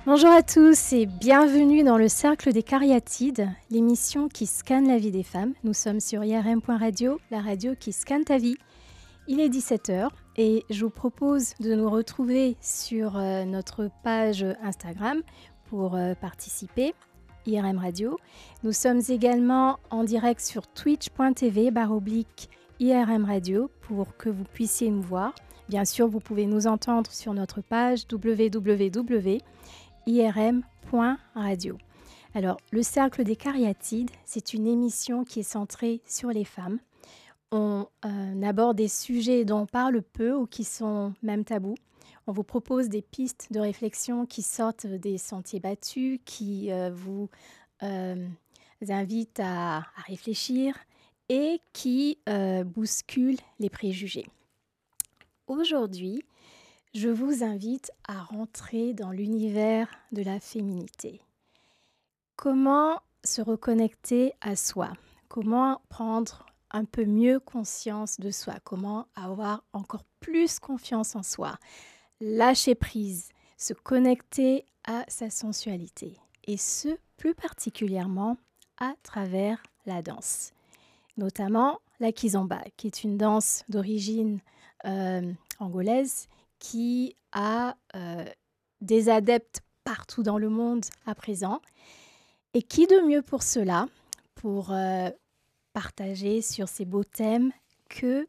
Bonjour à tous et bienvenue dans le Cercle des Cariatides, l'émission qui scanne la vie des femmes. Nous sommes sur IRM.radio, la radio qui scanne ta vie. Il est 17h et je vous propose de nous retrouver sur notre page Instagram pour participer, IRM Radio. Nous sommes également en direct sur twitch.tv/IRM Radio pour que vous puissiez nous voir. Bien sûr, vous pouvez nous entendre sur notre page www.irm.radio. Alors, le Cercle des Cariatides, c'est une émission qui est centrée sur les femmes. On aborde des sujets dont on parle peu ou qui sont même tabous. On vous propose des pistes de réflexion qui sortent des sentiers battus, qui vous invitent à réfléchir et qui bousculent les préjugés. Aujourd'hui, je vous invite à rentrer dans l'univers de la féminité. Comment se reconnecter à soi? Comment prendre un peu mieux conscience de soi? Comment avoir encore plus confiance en soi? Lâcher prise, se connecter à sa sensualité. Et ce, plus particulièrement à travers la danse. Notamment la kizomba, qui est une danse d'origine angolaise qui a des adeptes partout dans le monde à présent. Et qui de mieux pour cela, pour partager sur ces beaux thèmes, que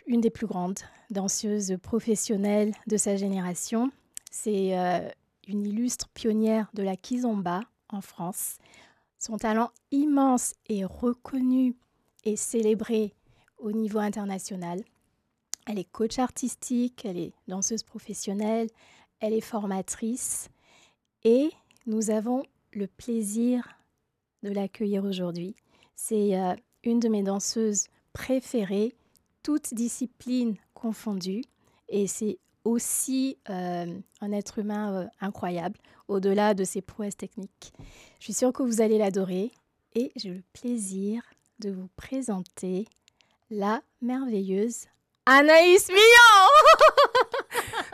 une des plus grandes danseuses professionnelles de sa génération. C'est une illustre pionnière de la kizomba en France. Son talent immense est reconnu et célébré au niveau international. Elle est coach artistique, elle est danseuse professionnelle, elle est formatrice et nous avons le plaisir de l'accueillir aujourd'hui. C'est une de mes danseuses préférées, toutes disciplines confondues, et c'est aussi un être humain incroyable, au-delà de ses prouesses techniques. Je suis sûre que vous allez l'adorer et j'ai le plaisir de vous présenter la merveilleuse Anaïs Millon.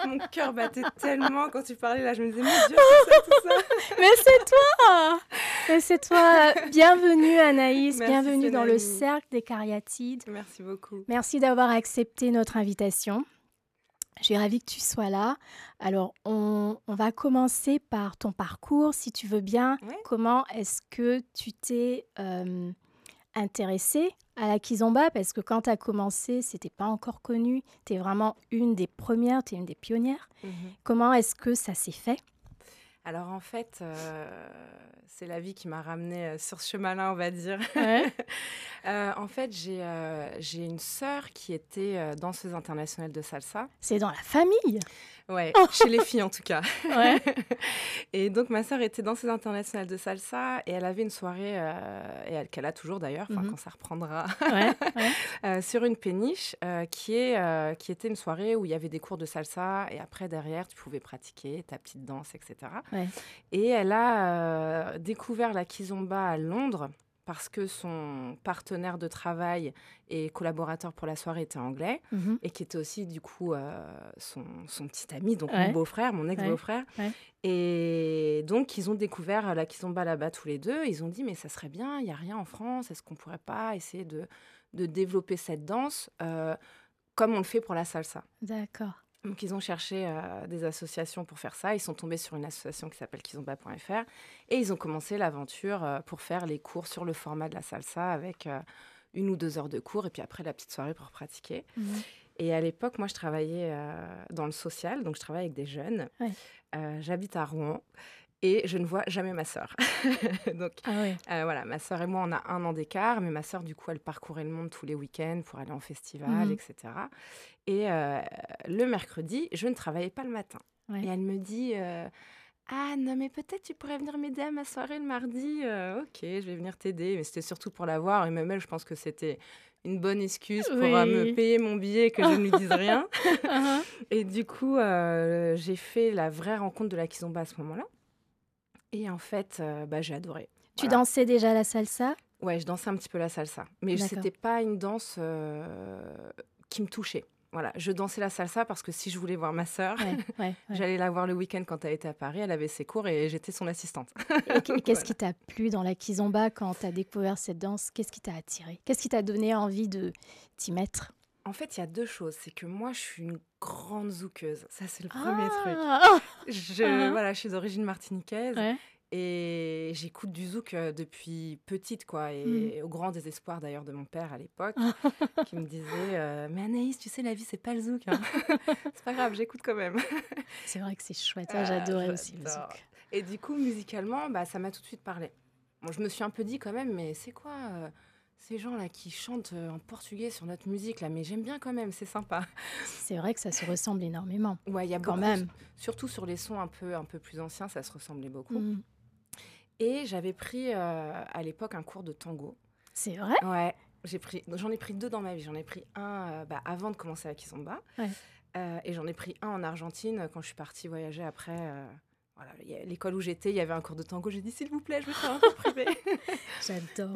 Mon cœur battait tellement quand tu parlais là, je me disais, mon Dieu, tout ça. Mais c'est toi. Mais c'est toi. Bienvenue Anaïs, Merci, bienvenue dans le Sénanie. Cercle des Cariatides. Merci beaucoup. Merci d'avoir accepté notre invitation. Je suis ravie que tu sois là. Alors, on va commencer par ton parcours, si tu veux bien. Oui. Comment est-ce que tu t'es intéressée à la kizomba? Parce que quand tu as commencé, ce n'était pas encore connu. Tu es vraiment une des premières, tu es une des pionnières. Comment est-ce que ça s'est fait? Alors en fait, c'est la vie qui m'a ramenée sur ce chemin-là, on va dire. Ouais. En fait, j'ai une sœur qui était danseuse internationale de salsa. C'est dans la famille. Ouais, chez les filles en tout cas. Ouais. Et donc ma sœur était danseuse internationale de salsa et elle avait une soirée, qu'elle a toujours d'ailleurs, quand ça reprendra, sur une péniche qui était une soirée où il y avait des cours de salsa et après derrière tu pouvais pratiquer ta petite danse, etc. Ouais. Et elle a découvert la kizomba à Londres parce que son partenaire de travail et collaborateur pour la soirée était anglais et qui était aussi du coup son petit ami, donc mon beau-frère, mon ex-beau-frère. Ouais. Et donc ils ont découvert la kizomba là-bas tous les deux. Ils ont dit mais ça serait bien, il n'y a rien en France, est-ce qu'on ne pourrait pas essayer de développer cette danse comme on le fait pour la salsa? D'accord. Donc, ils ont cherché des associations pour faire ça. Ils sont tombés sur une association qui s'appelle kizomba.fr et ils ont commencé l'aventure pour faire les cours sur le format de la salsa avec 1 ou 2 heures de cours et puis après la petite soirée pour pratiquer. Et à l'époque, moi, je travaillais dans le social, donc je travaillais avec des jeunes. Ouais. J'habite à Rouen. Et je ne vois jamais ma sœur. Donc, voilà, ma sœur et moi, on a 1 an d'écart. Mais ma sœur, du coup, elle parcourait le monde tous les week-ends pour aller en festival, etc. Et le mercredi, je ne travaillais pas le matin. Ouais. Et elle me dit ah non, mais peut-être tu pourrais venir m'aider à ma soirée le mardi. Ok, je vais venir t'aider. Mais c'était surtout pour la voir. Et même elle, je pense que c'était une bonne excuse pour me payer mon billet et que je ne lui dise rien. Et du coup, j'ai fait la vraie rencontre de la kizomba à ce moment-là. Et en fait, j'ai adoré. Tu dansais déjà la salsa? Ouais, je dansais un petit peu la salsa. Mais ce n'était pas une danse qui me touchait. Voilà, je dansais la salsa parce que si je voulais voir ma sœur, Ouais. j'allais la voir le week-end quand elle était à Paris. Elle avait ses cours et j'étais son assistante. Et qu'est-ce Voilà. qui t'a plu dans la kizomba quand tu as découvert cette danse? Qu'est-ce qui t'a attiré? Qu'est-ce qui t'a donné envie de t'y mettre? En fait, il y a deux choses. C'est que moi, je suis une grande zoukeuse. Ça, c'est le premier truc. Ah! Hein. Voilà, je suis d'origine martiniquaise Ouais. et j'écoute du zouk depuis petite, quoi. Mmh. Et au grand désespoir d'ailleurs de mon père à l'époque, qui me disait Mais Anaïs, tu sais, la vie, c'est pas le zouk, hein. C'est pas grave, j'écoute quand même. C'est vrai que c'est chouette. Ah, Ah, j'adorais aussi le j'adore. zouk. Et du coup, musicalement, bah, ça m'a tout de suite parlé. Bon, je me suis un peu dit quand même, mais c'est quoi ces gens-là qui chantent en portugais sur notre musique là? Mais j'aime bien quand même, c'est sympa. C'est vrai que ça se ressemble énormément, Ouais, il y a quand beaucoup, même. surtout sur les sons un peu plus anciens, ça se ressemblait beaucoup. Mmh. Et j'avais pris à l'époque un cours de tango. C'est vrai? Ouais, j'en ai pris deux dans ma vie. J'en ai pris un avant de commencer à Kizomba. Ouais. Et j'en ai pris un en Argentine quand je suis partie voyager après. Voilà, l'école où j'étais, il y avait un cours de tango. J'ai dit, s'il vous plaît, je veux faire un cours privé.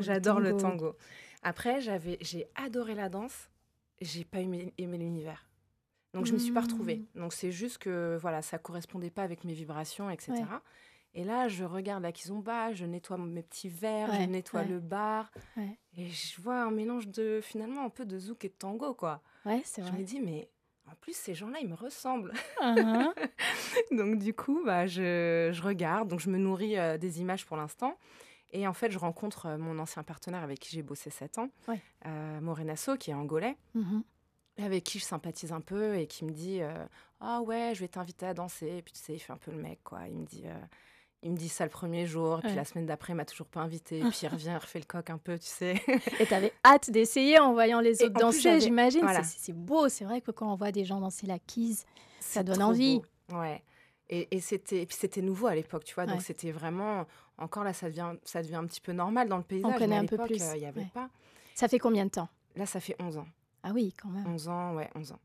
J'adore Le tango. Après, j'ai adoré la danse. J'ai pas aimé l'univers. Donc, je me suis pas retrouvée. Mmh. Donc, c'est juste que voilà, ça correspondait pas avec mes vibrations, etc. Ouais. Et là, je regarde la kizomba, je nettoie mes petits verres, je Ouais, nettoie le bar. ouais. Et je vois un mélange finalement, un peu de zouk et de tango, quoi. Ouais, c'est Je me vrai. dis, mais en plus, ces gens-là, ils me ressemblent. Hein, Donc, du coup, je regarde. Donc, je me nourris des images pour l'instant. Et en fait, je rencontre mon ancien partenaire avec qui j'ai bossé 7 ans, Ouais. Morenasso, qui est angolais, Mhm. avec qui je sympathise un peu et qui me dit ah ouais, je vais t'inviter à danser. Et puis, tu sais, il fait un peu le mec, quoi. Il me dit ça le premier jour, et puis Ouais. la semaine d'après, il m'a toujours pas invité. Et puis, il revient, il refait le coq un peu, tu sais. Et t'avais hâte d'essayer en voyant les Et autres en plus, danser, j'imagine. voilà, C'est beau, c'est vrai que quand on voit des gens danser la quise, ça c'est donne trop envie. beau. Ouais. Et puis c'était nouveau à l'époque, tu vois. Donc, Ouais. c'était vraiment. Encore là, ça devient un petit peu normal dans le On paysage. connaît Mais à un peu l'époque, plus. il n'y avait Ouais. pas. Ça fait combien de temps? Là, ça fait 11 ans. Ah oui, quand même. 11 ans, ouais, 11 ans.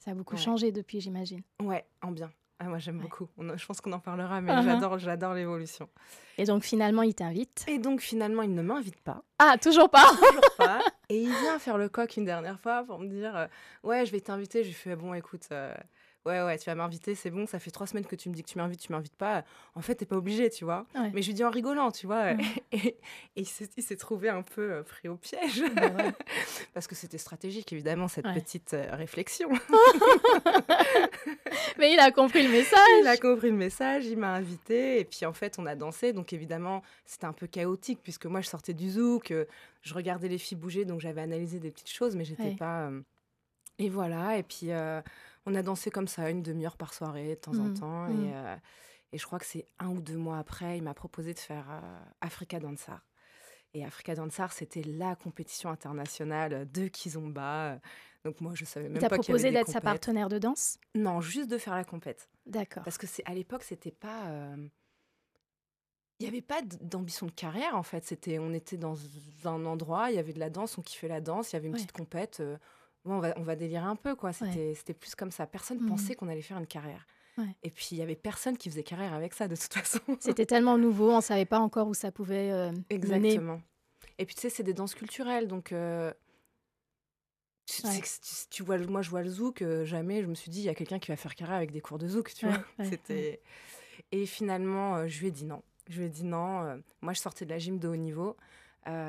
Ça a beaucoup Ouais. changé depuis, j'imagine. Ouais, en bien. Ah, moi, j'aime Ouais. beaucoup. Je pense qu'on en parlera, mais Uh-huh. j'adore l'évolution. Et donc finalement, il t'invite. Et donc, finalement, il ne m'invite pas. Ah, toujours pas. Toujours pas. Et il vient faire le coq une dernière fois pour me dire ouais, je vais t'inviter. Je lui fais bon, écoute, ouais, tu vas m'inviter, c'est bon. Ça fait 3 semaines que tu me dis que tu m'invites pas. En fait, t'es pas obligé, tu vois. Ouais. Mais je lui dis en rigolant, tu vois. Mhm. Et il s'est trouvé un peu pris au piège. Ben ouais. Parce que c'était stratégique, évidemment, cette Ouais. petite réflexion. Mais il a compris le Il a message. compris le message, il m'a invité et puis en fait on a dansé. Donc évidemment c'était un peu chaotique puisque moi je sortais du zouk, je regardais les filles bouger donc j'avais analysé des petites choses mais j'étais Ouais. pas... Et voilà, et puis on a dansé comme ça une demi-heure par soirée de temps en Mhm. temps Mhm. et je crois que c'est 1 ou 2 mois après il m'a proposé de faire Africa Dansar. Et Africa Dansar, c'était la compétition internationale de Kizomba. Donc moi, je savais Il même t'a pas qu'il y avait proposé des d'être sa compètes. partenaire de danse? Non, juste de faire la compète. D'accord. Parce que à l'époque, c'était pas. Il n'y avait pas d'ambition de carrière, en fait. On était dans un endroit, il y avait de la danse, on kiffait la danse, il y avait une Ouais. petite compète. Ouais, on va délirer un peu, quoi. C'était plus comme ça. Personne Mhm. pensait qu'on allait faire une carrière. Ouais. Et puis, il y avait personne qui faisait carrière avec ça, de toute façon. C'était tellement nouveau, on savait pas encore où ça pouvait mener. Exactement. Et puis, tu sais, c'est des danses culturelles, donc... Ouais. tu vois, moi, je vois le zouk, jamais je me suis dit, il y a quelqu'un qui va faire carrière avec des cours de zouk, tu Ouais, vois. ouais, C'était... Et finalement, je lui ai dit non. Je lui ai dit non. Moi, je sortais de la gym de haut niveau.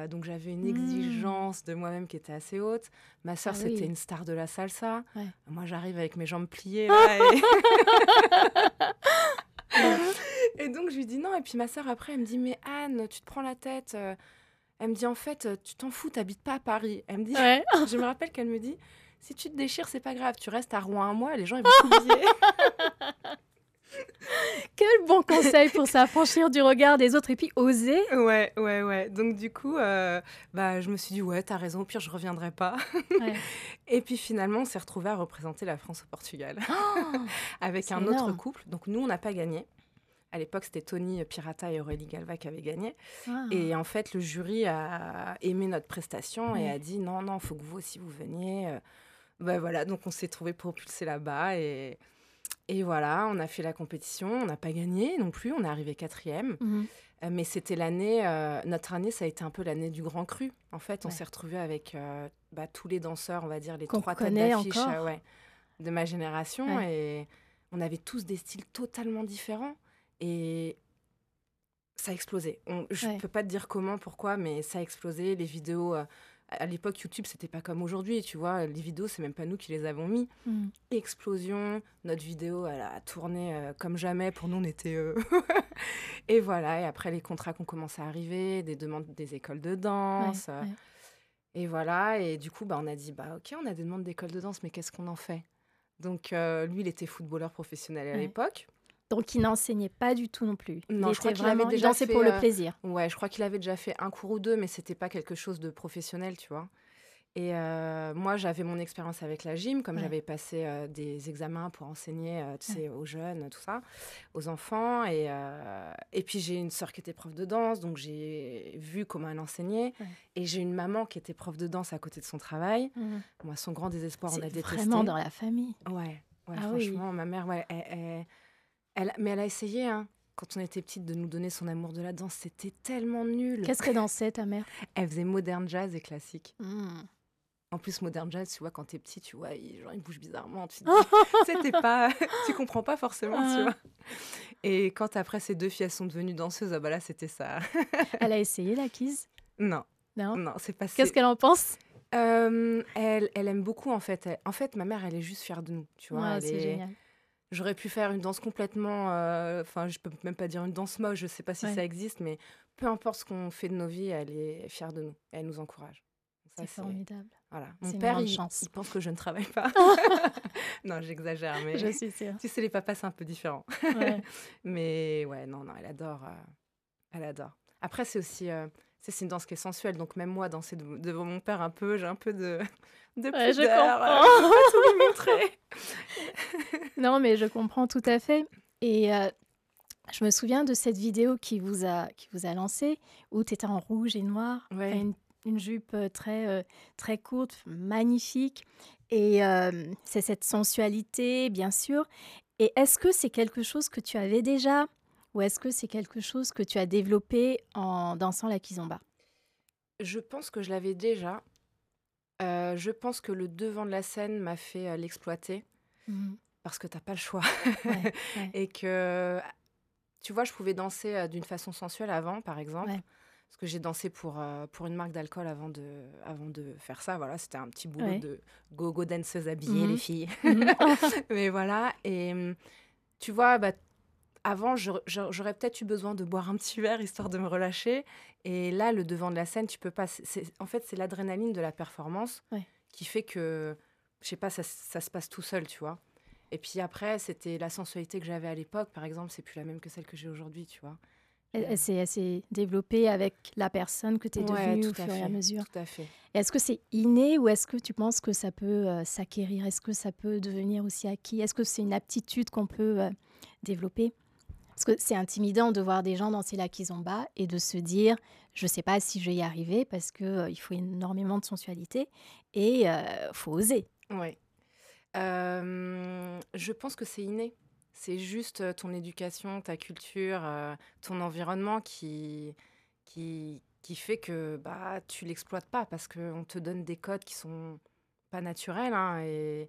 Donc, j'avais une exigence de moi-même qui était assez haute. Ma sœur, Ah c'était oui. une star de la salsa. Ouais. Moi, j'arrive avec mes jambes pliées, là. Et donc, je lui dis non. Et puis, ma sœur, après, elle me dit, mais Anne, tu te prends la tête. Elle me dit, en fait, tu t'en fous, t'habites pas à Paris. Elle me dit, Ouais. je me rappelle qu'elle me dit, si tu te déchires, c'est pas grave. Tu restes à Rouen 1 mois, les gens, ils vont t'oublier. Quel bon conseil pour s'affranchir du regard des autres et puis oser. Ouais. Donc, du coup, je me suis dit, ouais, t'as raison, au pire, je reviendrai pas. Ouais. Et puis, finalement, on s'est retrouvés à représenter la France au Portugal Oh, avec c'est un autre énorme. couple. Donc, nous, on n'a pas gagné. À l'époque, c'était Tony Pirata et Aurélie Galva qui avaient gagné. Ah. Et en fait, le jury a aimé notre prestation et Ouais. a dit, non, il faut que vous aussi, vous veniez. Voilà, donc on s'est trouvés propulsés là-bas et voilà, on a fait la compétition, on n'a pas gagné non plus, on est arrivé 4e. Mhm. Mais c'était notre année, ça a été un peu l'année du grand cru. En fait, on Ouais. s'est retrouvés avec tous les danseurs, on va dire, les Qu'on 3 têtes connaît d'affiche. encore. Ouais. de ma génération Ouais. et on avait tous des styles totalement différents et ça a explosé. Je Ouais. peux pas te dire comment, pourquoi, mais ça a explosé. Les vidéos, à l'époque, YouTube, c'était pas comme aujourd'hui, tu vois. Les vidéos, c'est même pas nous qui les avons mis. Mmh. Explosion. Notre vidéo, elle a tourné comme jamais. Pour nous, on était... Et voilà. Et après, les contrats qui ont commencé à arriver, des demandes des écoles de Ouais, danse. ouais. Et voilà. Et du coup, bah, on a dit, bah, OK, on a des demandes d'école de danse, mais qu'est-ce qu'on en fait? Donc, lui, il était footballeur professionnel à Ouais. l'époque. Donc il n'enseignait pas du tout non plus? Il Non, je crois était qu'il avait vraiment il déjà dansait pour fait, le plaisir? ouais, je crois qu'il avait déjà fait un cours ou 2, mais c'était pas quelque chose de professionnel, tu vois? Et moi, j'avais mon expérience avec la gym, comme Ouais, j'avais passé, des examens pour enseigner, tu ouais. sais, aux jeunes, tout ça, aux enfants et puis j'ai une sœur qui était prof de danse, donc j'ai vu comment elle enseignait Ouais. et j'ai une maman qui était prof de danse à côté de son travail. Mmh. Moi, son grand désespoir, on C'est a vraiment détesté. dans la famille? Ouais, ouais, Ah oui. franchement, ma mère, ouais, elle a essayé, hein, quand on était petite, de nous donner son amour de la danse. C'était tellement nul. Qu'est-ce qu'elle dansait ta mère? Elle faisait moderne jazz et classique. Mmh. En plus, moderne jazz, tu vois, quand t'es petit, tu vois, genre, il bouge bizarrement. Tu te dis, c'était pas, tu comprends pas forcément, tu Ah. vois. Et quand après ces deux filles, elles sont devenues danseuses, ah bah là, c'était ça. Elle a essayé la Kizz? Non, Non? non, c'est Qu'est-ce passé. qu'elle en pense? Elle aime beaucoup, en fait. En fait, ma mère, elle est juste fière de nous, tu vois. Ouais, c'est génial. J'aurais pu faire une danse complètement, enfin, je peux même pas dire une danse moche, je sais pas si Ouais, ça existe, mais peu importe ce qu'on fait de nos vies, elle est fière de nous. Elle nous encourage. Ça, c'est formidable. voilà. Mon C'est une père, grande il chance. pense que je ne travaille pas. Non, j'exagère, mais Je suis sûre. tu sais, les papas, c'est un peu différent. Ouais. Mais ouais, non, non, elle adore. Elle adore. Après, c'est aussi, c'est une danse qui est sensuelle, donc même moi, danser devant mon père un peu, j'ai un peu de Ouais, je pudeur. comprends. Je peux pas tout lui montrer. Non, mais je comprends tout à fait et je me souviens de cette vidéo qui vous a lancé, où tu étais en rouge et noir, tu Ouais. une jupe, très courte, magnifique et c'est cette sensualité, bien sûr et est-ce que c'est quelque chose que tu avais déjà? Ou est-ce que c'est quelque chose que tu as développé en dansant la kizomba? Je pense que je l'avais déjà. Je pense que le devant de la scène m'a fait, l'exploiter Mmh. parce que t'as pas le choix Ouais, ouais, et que, tu vois, je pouvais danser, d'une façon sensuelle avant, par exemple, ouais. parce que j'ai dansé pour une marque d'alcool avant de faire ça. Voilà, c'était un petit boulot Ouais. de go-go danseuse habillée, les Mmh. filles. Mmh. Mais voilà et tu vois, bah, avant, j'aurais peut-être eu besoin de boire un petit verre histoire de me relâcher et là, le devant de la scène, tu peux pas en fait, c'est l'adrénaline de la performance Ouais. qui fait que, je sais pas, ça se passe tout seul, tu vois? Et puis après, c'était la sensualité que j'avais à l'époque, par exemple, c'est plus la même que celle que j'ai aujourd'hui, tu vois? Elle Heu, elle s'est développée avec la personne que tu es ouais, devenue au tout à fur et à fait, mesure. tout à fait. Est-ce que c'est inné ou est-ce que tu penses que ça peut, s'acquérir? Est-ce que ça peut devenir aussi acquis? Est-ce que c'est une aptitude qu'on peut, développer? Parce que c'est intimidant de voir des gens danser la kizomba et de se dire: «Je ne sais pas si je vais y arriver» parce que, il faut énormément de sensualité et faut oser. Ouais. Je pense que c'est inné. C'est juste, ton éducation, ta culture, ton environnement qui fait que, bah, tu l'exploites pas parce qu'on te donne des codes qui sont pas naturels, hein et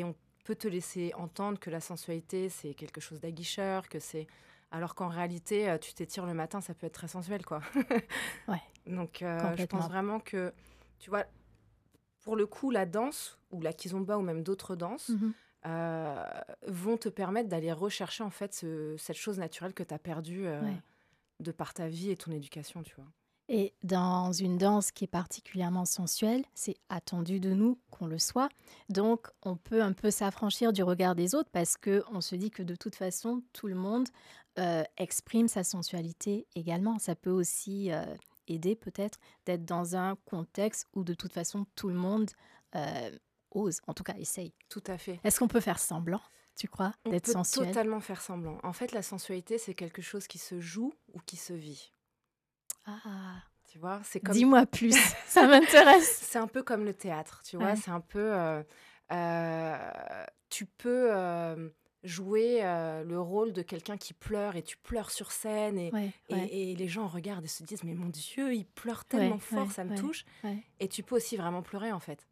on peut te laisser entendre que la sensualité, c'est quelque chose d'aguicheur, que c'est alors qu'en réalité, tu t'étires le matin, ça peut être très sensuel, quoi. Ouais, Donc je pense complètement. vraiment que, tu vois, pour le coup, la danse ou la kizomba ou même d'autres danses, Mmh. heu, vont te permettre d'aller rechercher en fait cette chose naturelle que tu as perdue, Ouais. de par ta vie et ton éducation, tu vois? Et dans une danse qui est particulièrement sensuelle, c'est attendu de nous qu'on le soit. Donc, on peut un peu s'affranchir du regard des autres parce que on se dit que de toute façon, tout le monde exprime sa sensualité également. Ça peut aussi aider peut-être d'être dans un contexte où de toute façon, tout le monde euh, ose, en tout cas essaye. Tout à fait. Est-ce qu'on peut faire semblant, tu crois, On d'être peut sensuel? totalement faire semblant. En fait, la sensualité, c'est quelque chose qui se joue ou qui se vit, Ah, tu vois? C'est comme dis-moi plus, ça m'intéresse. c'est un peu comme le théâtre, tu vois? Ouais, C'est un peu, tu peux, jouer, le rôle de quelqu'un qui pleure et tu pleures sur scène et ouais, ouais, et et les gens regardent et se disent: «Mais mon Dieu, il pleure tellement ouais, fort, ouais, ça me ouais, touche» ouais. et tu peux aussi vraiment pleurer, en fait.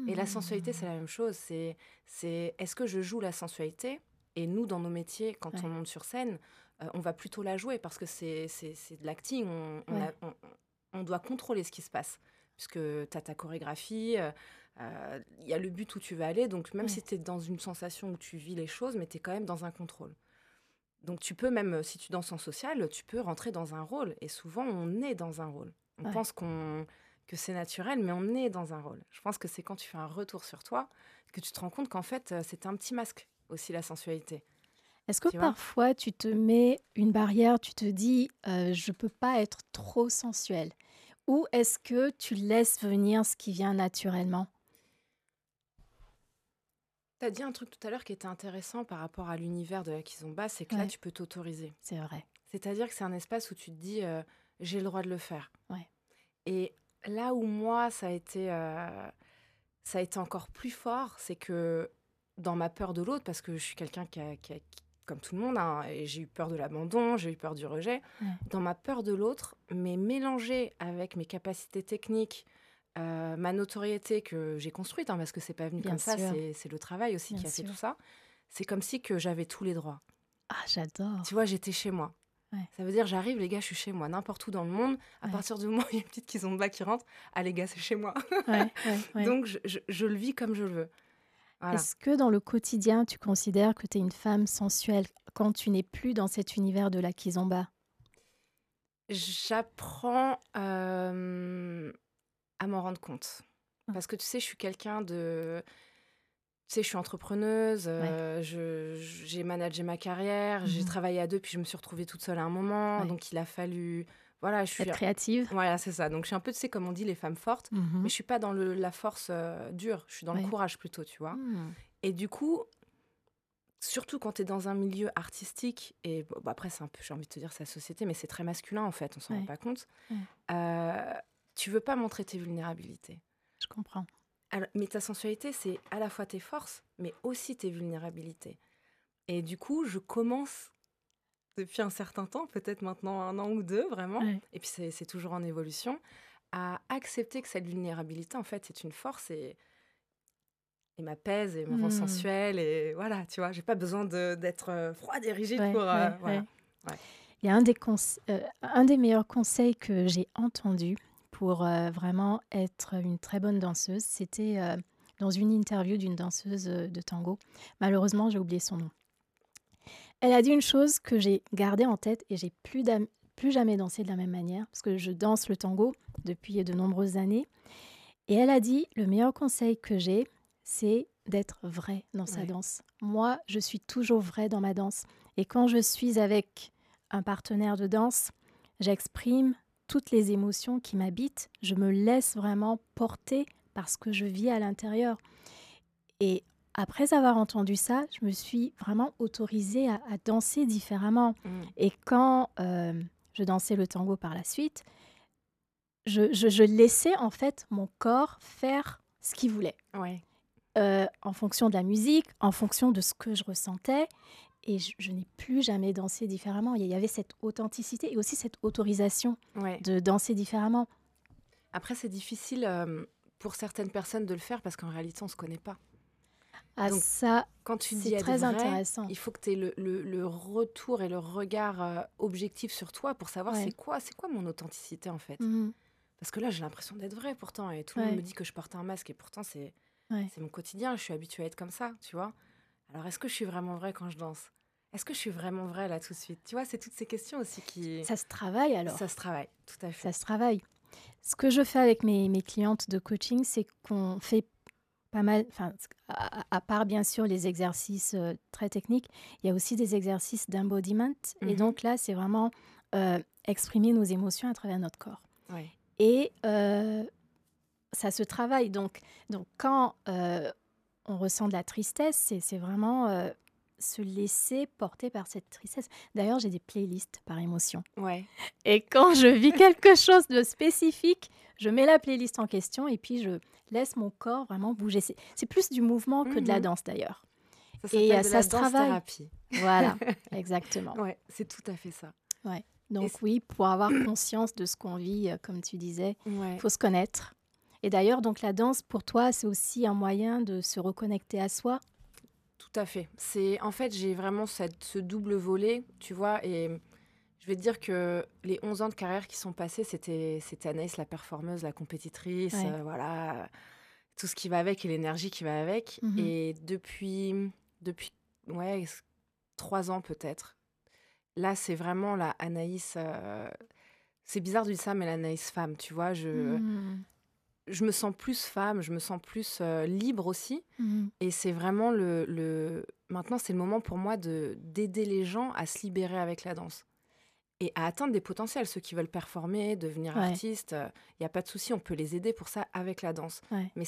Et la sensualité, c'est Mmh. la même chose. Est-ce que je joue la sensualité? Et nous, dans nos métiers, quand on Ouais, monte sur scène, on va plutôt la jouer parce que c'est de l'acting. ouais, On doit contrôler ce qui se passe. Puisque tu as ta chorégraphie, il y a le but où tu vas aller. Donc, même ouais. si tu es dans une sensation où tu vis les choses, mais tu es quand même dans un contrôle. Donc, tu peux même, si tu danses en social, tu peux rentrer dans un rôle. Et souvent, on est dans un rôle. On Ouais. pense que c'est naturel, mais on est dans un rôle. Je pense que c'est quand tu fais un retour sur toi que tu te rends compte qu'en fait, c'est un petit masque aussi, la sensualité. Est-ce que Tu vois? parfois tu te mets une barrière, tu te dis, «Je peux pas être trop sensuelle» ou est-ce que tu laisses venir ce qui vient naturellement? Tu as dit un truc tout à l'heure qui était intéressant par rapport à l'univers de la kizomba, c'est que là, Ouais, tu peux t'autoriser. c'est vrai. C'est-à-dire que c'est un espace où tu te dis, j'ai le droit de le faire. Ouais. Et là où moi, ça a été encore plus fort, c'est que dans ma peur de l'autre, parce que je suis quelqu'un comme tout le monde, hein, et j'ai eu peur de l'abandon, j'ai eu peur du rejet, Ouais. dans ma peur de l'autre, mais mélangée avec mes capacités techniques, ma notoriété que j'ai construite, hein, parce que c'est pas venu Bien comme ça, sûr, c'est le travail aussi bien qui a fait tout sûr. ça, c'est comme si que j'avais tous les droits. Ah, Tu j'adore. vois, j'étais chez moi. Ouais, Ça veut dire, j'arrive, les gars, je suis chez moi, n'importe où dans le monde. À ouais, partir du moment où il y a une petite kizomba qui rentre, ah les gars, c'est chez moi. ouais, ouais, ouais. Donc, je le vis comme je le veux. Voilà. Est-ce que dans le quotidien, tu considères que tu es une femme sensuelle quand tu n'es plus dans cet univers de la kizomba? J'apprends à m'en rendre compte. Mmh. Parce que tu sais, je suis quelqu'un de... Tu sais, je suis entrepreneuse, Ouais, j'ai managé ma carrière, j'ai mmh, travaillé à deux, puis je me suis retrouvée toute seule à un moment. ouais. Donc, il a fallu... Voilà, je suis... Être créative? Voilà, c'est ça. Donc, je suis un peu, tu sais, comme on dit, les femmes fortes. Mais Mmh. je suis pas dans la force dure. Je suis dans le Ouais. courage plutôt, tu vois. Mmh. Et du coup, surtout quand tu es dans un milieu artistique, et bon, après, c'est un peu, j'ai envie de te dire, c'est la société, mais c'est très masculin, en fait, on s'en rend Ouais, pas compte. ouais, Euh, Tu veux pas montrer tes vulnérabilités. je comprends. Mais ta sensualité, c'est à la fois tes forces, mais aussi tes vulnérabilités. Et du coup, je commence depuis un certain temps, peut-être maintenant un an ou deux, vraiment, Ouais. et puis c'est toujours en évolution, à accepter que cette vulnérabilité, en fait, c'est une force et m'apaise et me rend Mmh. sensuelle. Et voilà, tu vois, j'ai pas besoin d'être froide et rigide Ouais, pour... ouais, voilà. ouais. Ouais. Il y a un des meilleurs conseils que j'ai entendu pour, vraiment être une très bonne danseuse, c'était, dans une interview d'une danseuse, de tango. Malheureusement, j'ai oublié son nom. Elle a dit une chose que j'ai gardée en tête et j'ai plus jamais dansé de la même manière parce que je danse le tango depuis de nombreuses années et elle a dit: «Le meilleur conseil que j'ai, c'est d'être vraie dans sa Ouais. danse». Moi, je suis toujours vraie dans ma danse et quand je suis avec un partenaire de danse, j'exprime toutes les émotions qui m'habitent. Je me laisse vraiment porter par ce que je vis à l'intérieur et après avoir entendu ça, je me suis vraiment autorisée à danser différemment Mm. et quand, je dansais le tango par la suite, je laissais en fait mon corps faire ce qu'il voulait, Ouais. en fonction de la musique, en fonction de ce que je ressentais et je n'ai plus jamais dansé différemment. Il y avait cette authenticité et aussi cette autorisation Ouais. de danser différemment. Après, c'est difficile pour certaines personnes de le faire parce qu'en réalité, on se connaît pas. Ah Donc, ça, quand tu dis c'est être très vrai, intéressant. il faut que tu aies le retour et le regard objectif sur toi pour savoir Ouais. c'est quoi mon authenticité en fait. Mmh. Parce que là, j'ai l'impression d'être vraie pourtant, et tout le monde me Ouais, dit que je porte un masque, et pourtant, ouais. c'est mon quotidien, je suis habituée à être comme ça, tu vois. Alors, est-ce que je suis vraiment vraie quand je danse? Est-ce que je suis vraiment vraie là tout de suite? Tu vois, c'est toutes ces questions aussi qui... Ça se travaille Ça se alors, travaille, tout à ça fait. se travaille. Ce que je fais avec mes clientes de coaching, c'est qu'on fait pas mal, enfin, à part bien sûr les exercices très techniques, il y a aussi des exercices d'embodiment. Et Mhm. donc là, c'est vraiment exprimer nos émotions à travers notre corps. Ouais, Et ça se travaille. Donc quand on ressent de la tristesse, c'est vraiment se laisser porter par cette tristesse. D'ailleurs, j'ai des playlists par émotion. ouais. Et quand je vis quelque chose de spécifique, je mets la playlist en question et puis je laisse mon corps vraiment bouger. C'est plus du mouvement que de la Mhm. danse d'ailleurs. Ça Et s'appelle de ça la se travaille. danse-thérapie. Voilà, exactement. Ouais, c'est tout à fait ça. Ouais. Et Donc oui, pour avoir conscience de ce qu'on vit, comme tu disais, il ouais, faut se connaître. Et d'ailleurs, donc la danse, pour toi, c'est aussi un moyen de se reconnecter à soi? Tout à fait. En fait, j'ai vraiment ce double volet, tu vois. Et je vais te dire que les 11 ans de carrière qui sont passés, c'était Anaïs la performeuse, la compétitrice, Ouais. voilà, tout ce qui va avec et l'énergie qui va avec. Mmh. Et depuis ouais, 3 ans peut-être, là, c'est vraiment la Anaïs. C'est bizarre de dire ça, mais l'Anaïs femme, tu vois. Mmh. Je me sens plus femme, je me sens plus libre aussi. Mmh. Et c'est vraiment maintenant, c'est le moment pour moi d'aider les gens à se libérer avec la danse et à atteindre des potentiels. Ceux qui veulent performer, devenir Ouais, artistes, il n'y a pas de souci, on peut les aider pour ça avec la danse. ouais, Mais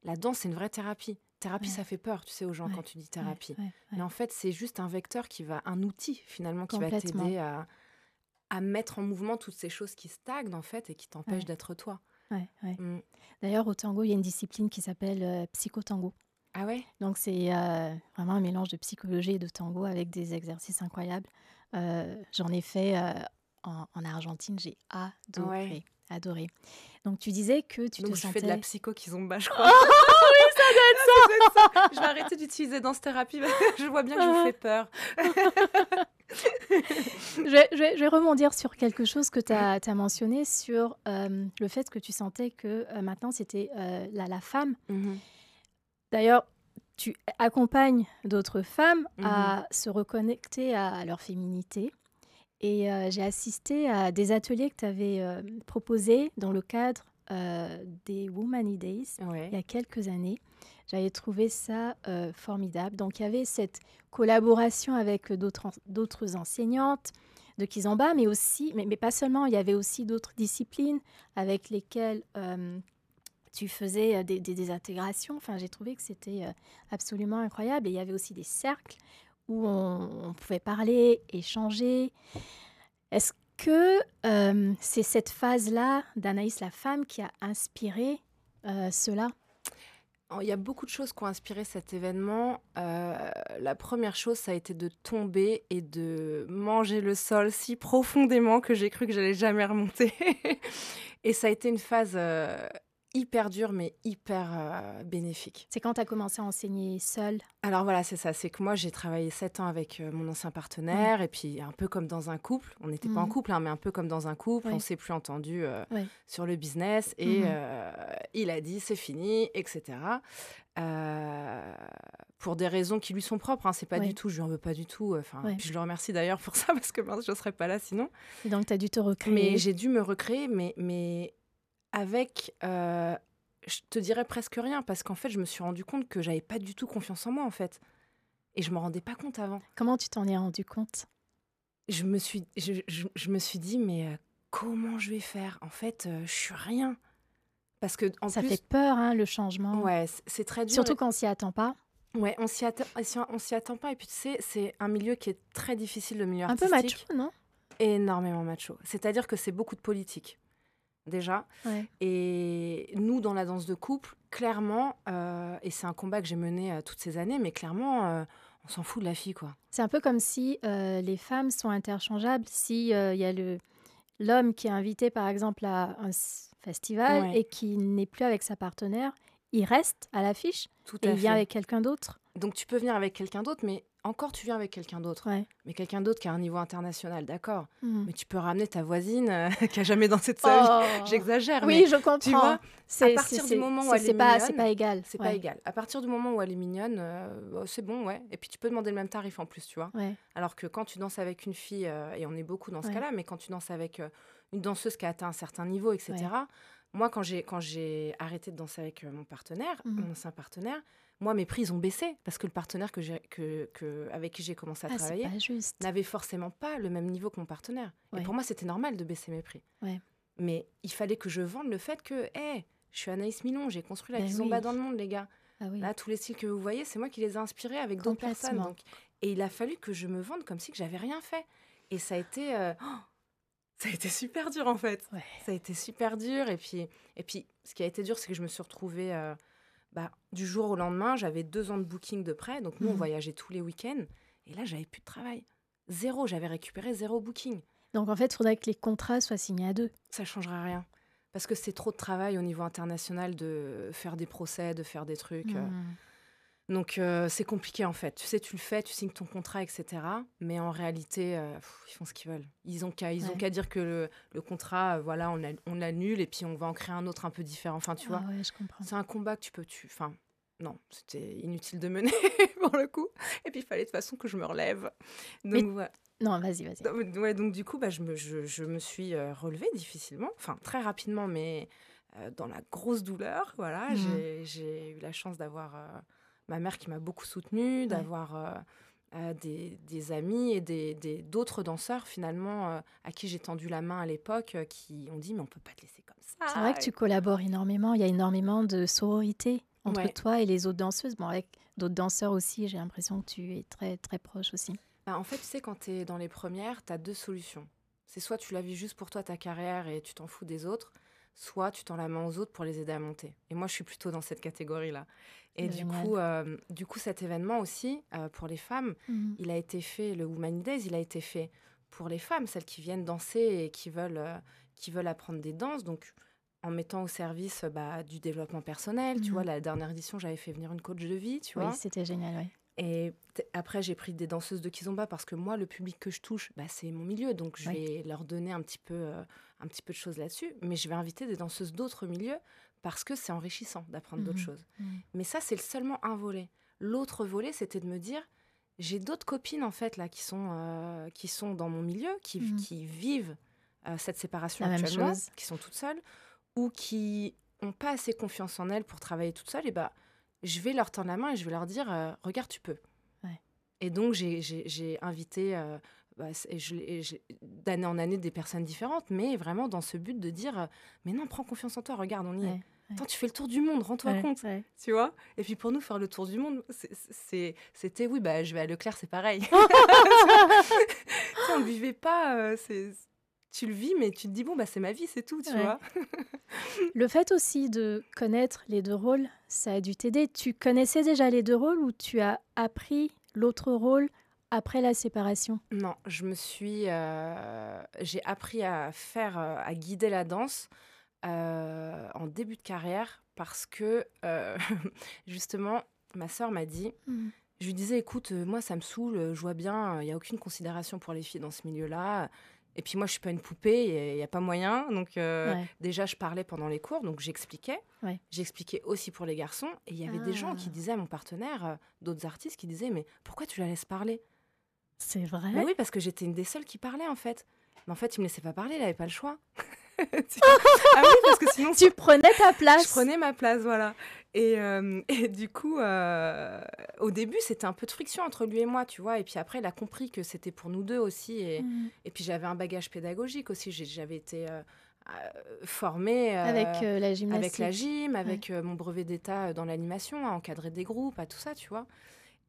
la danse, c'est une vraie thérapie. Thérapie, ouais, ça fait peur, tu sais, aux gens ouais, quand tu dis ouais, thérapie. ouais, Mais ouais. en fait, c'est juste un vecteur un outil finalement qui va Complètement. t'aider à mettre en mouvement toutes ces choses qui stagnent en fait et qui t'empêchent Ouais, d'être toi. ouais, ouais. Mm. D'ailleurs, au tango, il y a une discipline qui s'appelle, psychotango. Ah ouais? Donc c'est, vraiment un mélange de psychologie et de tango avec des exercices incroyables. J'en ai fait, en Argentine, j'ai Ouais. adoré, adoré. Donc tu disais que tu te Donc je fais de la sentais psycho kizomba, je oh crois. oui, ça Ah, ça doit être ça. doit être Je vais ça! arrêter d'utiliser danse-thérapie parce que je vois bien que je vous fais peur. Je vais rebondir sur quelque chose que tu as mentionné sur, le fait que tu sentais que, maintenant c'était, la femme. Mhm, D'ailleurs, tu accompagnes d'autres femmes mhm. à se reconnecter à leur féminité et j'ai assisté à des ateliers que tu avais, proposés dans le cadre, des Women's Days il Ouais. y a quelques années. J'avais trouvé ça, formidable. Donc il y avait cette collaboration avec, d'autres enseignantes de kizomba, mais aussi mais pas seulement, il y avait aussi d'autres disciplines avec lesquelles, tu faisais, des intégrations. Enfin, j'ai trouvé que c'était, absolument incroyable et il y avait aussi des cercles où on pouvait parler, échanger. Est-ce que, c'est cette phase-là d'Anaïs la femme qui a inspiré, cela? Il y a beaucoup de choses qui ont inspiré cet événement. La première chose, ça a été de tomber et de manger le sol si profondément que j'ai cru que j'allais jamais remonter. Et ça a été une phase hyper dure, mais hyper bénéfique. C'est quand tu as commencé à enseigner seule? Alors voilà, c'est ça. C'est que moi, j'ai travaillé 7 ans avec mon ancien Ouais. partenaire. Et puis, un peu comme dans un couple, on n'était pas en Mmh. couple, hein, mais un peu comme dans un couple, on Ouais, s'est plus entendu ouais. sur le business. Et Mmh. il a dit, c'est fini, etc. Euh, pour des raisons qui lui sont propres. Hein, c'est pas du Ouais, tout, je lui en veux pas du tout. Enfin, ouais. puis je le remercie d'ailleurs pour ça, parce que mince, je ne serais pas là sinon. Et donc tu as dû te Mais recréer. j'ai dû me recréer, mais avec, je te dirais presque rien, parce qu'en fait, je me suis rendu compte que j'avais pas du tout confiance en moi, en fait. Et je me rendais pas compte avant. Comment tu t'en es rendu compte? Je me suis dit, mais comment je vais faire? En fait, je suis rien. Parce que en Ça plus, fait peur, hein, le changement, ouais, c'est très dur. surtout quand on s'y attend pas. Ouais, on s'y attend pas. Et puis tu sais, c'est un milieu qui est très difficile, le milieu Un peu macho, artistique, non? énormément macho. C'est-à-dire que c'est beaucoup de politique, déjà. Ouais. Et nous, dans la danse de couple, clairement, et c'est un combat que j'ai mené toutes ces années, mais clairement, on s'en fout de la fille, quoi. C'est un peu comme si, les femmes sont interchangeables. Si, il y a l'homme qui est invité, par exemple, à un festival Ouais, et qui n'est plus avec sa partenaire, il reste à l'affiche tout et à il vient fait. avec quelqu'un d'autre. Donc tu peux venir avec quelqu'un d'autre, mais encore tu viens avec quelqu'un d'autre. Ouais. Mais quelqu'un d'autre qui a un niveau international, d'accord. Mmh. Mais tu peux ramener ta voisine qui a jamais dansé de sa vie. Oh! J'exagère, mais Oui, je tu comprends. vois, à partir du C'est moment où c'est elle est c'est mignonne, pas égal. c'est pas Ouais, égal. À partir du moment où elle est mignonne, c'est bon, ouais. Et puis tu peux demander le même tarif en plus, tu vois. ouais, Alors que quand tu danses avec une fille, et on est beaucoup dans ce ouais, cas-là, mais quand tu danses avec une danseuse qui a atteint un certain niveau, ouais. etc. Moi, quand j'ai arrêté de danser avec mon partenaire, Mmh. mon ancien partenaire, moi, mes prix, ils ont baissé parce que le partenaire avec qui j'ai commencé à Ah, c'est travailler pas juste. n'avait forcément pas le même niveau que mon partenaire. Et Ouais, pour moi, c'était normal de baisser mes prix. ouais. Mais il fallait que je vende le fait que, hé, je suis Anaïs Milon, j'ai construit la Ben kizomba oui. dans le monde, les gars. Ah oui, Là, tous les styles que vous voyez, c'est moi qui les ai inspirés avec d'autres personnes. complètement. Donc, et il a fallu que je me vende comme si que j'avais rien fait. Et ça a été super dur en fait. Ouais. Ça a été super dur. Et puis ce qui a été dur, c'est que je me suis retrouvée du jour au lendemain. J'avais 2 ans de booking de près. Donc nous, on Mmh. voyageait tous les week-ends. Et là, j'avais plus de travail. Zéro. J'avais récupéré 0 booking. Donc en fait, il faudrait que les contrats soient signés à 2. Ça changerait rien. parce que c'est trop de travail au niveau international de faire des procès, de faire des trucs. Donc, c'est compliqué, en fait. Tu sais, tu le fais, tu signes ton contrat, etc. Mais en réalité, ils font ce qu'ils veulent. Ils ont qu'à dire que le contrat, voilà, on l'annule et puis on va en créer un autre un peu différent. Enfin, tu vois, Ouais, je comprends. c'est un combat que enfin, non, c'était inutile de mener pour le coup. Et puis, il fallait de toute façon que je me relève. Donc, voilà. Non, vas-y. Donc du coup, je me suis relevée difficilement, enfin très rapidement, mais dans la grosse douleur. Voilà, j'ai eu la chance d'avoir ma mère qui m'a beaucoup soutenue, d'avoir des amis et d'autres danseurs finalement à qui j'ai tendu la main à l'époque qui ont dit mais on peut pas te laisser comme ça. C'est vrai que tu collabores énormément. Il y a énormément de sororité entre Ouais. toi et les autres danseuses. Bon, avec d'autres danseurs aussi, j'ai l'impression que tu es très, très proche aussi. Bah, en fait, tu sais, quand tu es dans les premières, tu as deux solutions. C'est soit tu la vis juste pour toi, ta carrière, et tu t'en fous des autres, soit tu tends la main aux autres pour les aider à monter. Et moi, je suis plutôt dans cette catégorie-là. Et C'est du coup, cet événement aussi, pour les femmes, il a été fait, le Women Days, il a été fait pour les femmes, celles qui viennent danser et qui veulent apprendre des danses. Donc, en mettant au service du développement personnel. Tu vois, la dernière édition, j'avais fait venir une coach de vie, tu vois. Oui, c'était génial, oui. Et après, j'ai pris des danseuses de kizomba parce que moi, le public que je touche, c'est mon milieu. Donc, je vais leur donner un petit peu de choses là-dessus. Mais je vais inviter des danseuses d'autres milieux parce que c'est enrichissant d'apprendre d'autres choses. Mais ça, c'est seulement un volet. L'autre volet, c'était de me dire, j'ai d'autres copines, en fait, là, qui sont dans mon milieu, qui vivent cette séparation actuellement, qui sont toutes seules ou qui n'ont pas assez confiance en elles pour travailler toutes seules. Et je vais leur tendre la main et je vais leur dire regarde, tu peux. Et donc, j'ai invité d'année en année des personnes différentes, mais vraiment dans ce but de dire mais non, prends confiance en toi, regarde, on y est. Attends, tu fais le tour du monde, rends-toi compte. Tu vois. Et puis pour nous, faire le tour du monde, c'était oui, je vais à Leclerc, c'est pareil. On ne vivait pas. Tu le vis, mais tu te dis bon, c'est ma vie, c'est tout, tu vois. Le fait aussi de connaître les deux rôles, ça a dû t'aider. Tu connaissais déjà les deux rôles ou tu as appris l'autre rôle après la séparation? Non, j'ai appris à guider la danse en début de carrière parce que justement, ma sœur m'a dit, je lui disais, écoute, moi ça me saoule, je vois bien, il n'y a aucune considération pour les filles dans ce milieu-là. Et puis moi, je suis pas une poupée, il n'y a pas moyen. Donc déjà, je parlais pendant les cours, donc j'expliquais. J'expliquais aussi pour les garçons. Et il y avait des gens qui disaient à mon partenaire, d'autres artistes qui disaient, mais pourquoi tu la laisses parler? C'est vrai? Mais oui, parce que j'étais une des seules qui parlait en fait. Mais en fait, il me laissait pas parler, il avait pas le choix. Ah oui, parce que sinon... Tu prenais ta place. Je prenais ma place, voilà. Et du coup, au début, c'était un peu de friction entre lui et moi, tu vois. Et puis après, il a compris que c'était pour nous deux aussi. Et puis, j'avais un bagage pédagogique aussi. J'avais été formée avec la gymnastique. Avec la gym, avec mon brevet d'état dans l'animation, à encadrer des groupes, à tout ça, tu vois.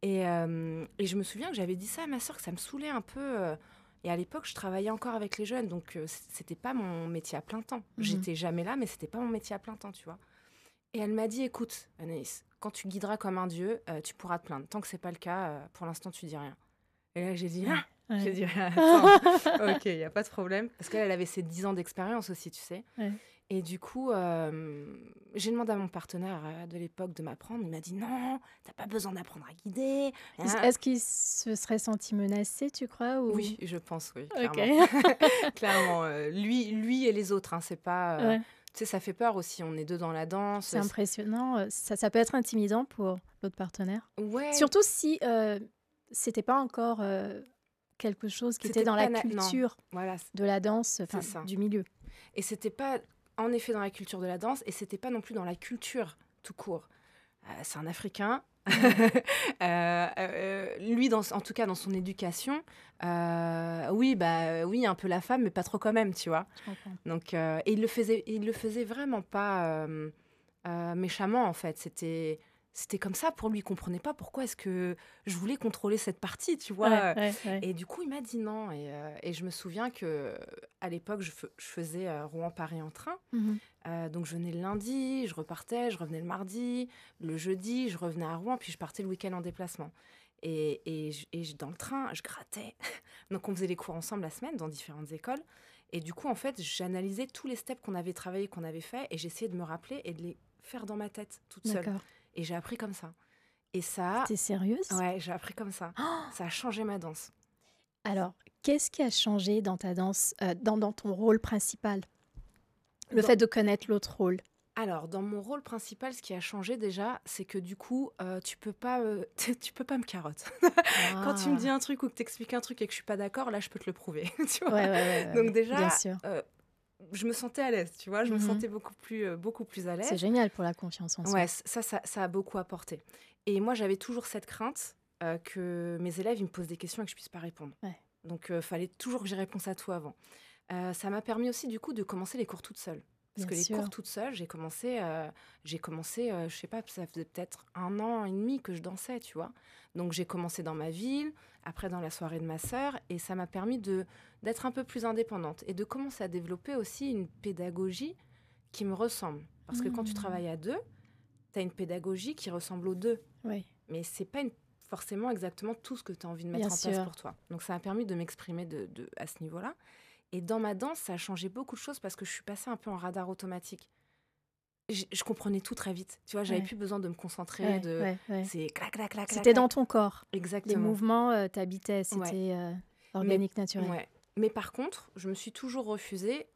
Et je me souviens que j'avais dit ça à ma sœur, que ça me saoulait un peu. Et à l'époque, je travaillais encore avec les jeunes, donc c'était pas mon métier à plein temps. J'étais jamais là, mais c'était pas mon métier à plein temps, tu vois. Et elle m'a dit, écoute, Anaïs, quand tu guideras comme un dieu, tu pourras te plaindre. Tant que c'est pas le cas, pour l'instant, tu dis rien. Et là, j'ai dit, j'ai dit, attends, ok, il y a pas de problème. Parce qu'elle avait ses 10 ans d'expérience aussi, tu sais. Et du coup, j'ai demandé à mon partenaire de l'époque de m'apprendre. Il m'a dit non, t'as pas besoin d'apprendre à guider. Est-ce qu'il se serait senti menacé, tu crois ou... Oui, je pense, oui, clairement. Clairement, lui et les autres, hein, c'est pas... Tu sais, ça fait peur aussi, on est deux dans la danse. C'est impressionnant, ça peut être intimidant pour l'autre partenaire. Ouais. Surtout si c'était pas encore quelque chose qui était dans la culture de la danse, du milieu. Et c'était pas... en effet dans la culture de la danse, et c'était pas non plus dans la culture tout court. C'est un Africain. Lui, en tout cas dans son éducation, oui, un peu la femme, mais pas trop quand même, tu vois. Donc, et il le faisait vraiment pas méchamment, en fait. C'était comme ça pour lui, il comprenait pas pourquoi est-ce que je voulais contrôler cette partie, tu vois. Et du coup, il m'a dit non. Et je me souviens que à l'époque, je faisais Rouen-Paris en train. Donc, je venais le lundi, je repartais, je revenais le mardi. Le jeudi, je revenais à Rouen, puis je partais le week-end en déplacement. Et dans le train, je grattais. Donc, on faisait les cours ensemble la semaine dans différentes écoles. Et du coup, en fait, j'analysais tous les steps qu'on avait travaillés, qu'on avait fait, et j'essayais de me rappeler et de les faire dans ma tête toute seule. D'accord. Et j'ai appris comme ça. Et ça, T'es sérieuse? ouais, j'ai appris comme ça. Ça a changé ma danse. Alors, qu'est-ce qui a changé dans ta danse, dans ton rôle principal? Le Dans- fait de connaître l'autre rôle. Alors, dans mon rôle principal, ce qui a changé déjà, c'est que du coup, tu peux pas, tu peux pas me carotte. Quand tu me dis Ah. un truc ou que t'expliques un truc et que je suis pas d'accord, là, je peux te le prouver, tu vois. Ouais, Donc bien déjà, sûr. je me sentais à l'aise, tu vois. Je me Mhm. sentais beaucoup plus à C'est l'aise. génial pour la confiance en soi. Ouais, ça a beaucoup apporté. Et moi, j'avais toujours cette crainte que mes élèves, ils me posent des questions et que je puisse pas répondre. Ouais. Donc, fallait toujours que j'y réponse à tout avant. Ça m'a permis aussi, du coup, de commencer les cours toute seule. Parce Bien que les sûr. cours toute seule, j'ai commencé, je sais pas, ça faisait peut-être 1 an et demi que je dansais, tu vois. Donc, j'ai commencé dans ma ville, après dans la soirée de ma sœur, et ça m'a permis d'être un peu plus indépendante et de commencer à développer aussi une pédagogie qui me ressemble. Parce que quand tu travailles à deux, tu as une pédagogie qui ressemble aux deux. Oui, Mais c'est pas forcément exactement tout ce que tu as envie de mettre bien en place sûr. pour toi. Donc ça m'a permis de m'exprimer à ce niveau-là. Et dans ma danse, ça a changé beaucoup de choses parce que je suis passée un peu en radar automatique. Je comprenais tout très vite. Tu vois, j'avais Ouais, plus besoin de me concentrer, ouais. c'est clac, clac, clac, clac, C'était dans clac. ton corps. Les Exactement. mouvements t'habitaient. Ouais. C'était Mais, organique, naturel. ouais. Mais par contre, je me suis toujours refusée,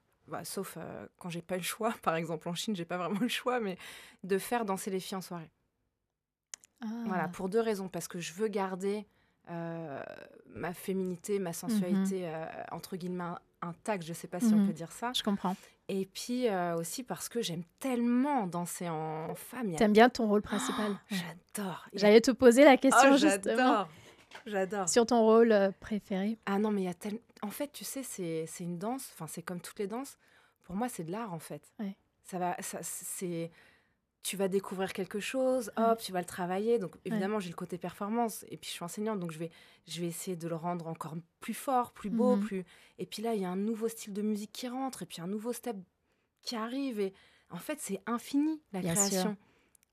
sauf quand j'ai pas le choix, par exemple en Chine, j'ai pas vraiment le choix, mais de faire danser les filles en soirée. Voilà, Ah. pour 2 raisons. Parce que je veux garder ma féminité, ma Mhm. sensualité, entre guillemets, intacte. Je sais pas si on Mhm. peut dire ça. Je comprends. Et puis aussi parce que j'aime tellement danser en femme. T'aimes bien ton rôle principal. Ouais. J'adore. J'allais te poser la question Oh, justement j'adore. sur ton rôle préféré. Ah non, mais il y a tellement... En fait, tu sais, c'est une danse. Enfin, c'est comme toutes les danses. Pour moi, c'est de l'art, en fait. Ouais. C'est... Tu vas découvrir quelque chose, Ouais. hop, tu vas le travailler. Donc, évidemment, j'ai le côté performance. Et puis, je suis enseignante, donc je vais essayer de le rendre encore plus fort, plus beau, Mhm. plus... Et puis là, il y a un nouveau style de musique qui rentre, et puis un nouveau step qui arrive. Et en fait, c'est infini, la Bien sûr. création.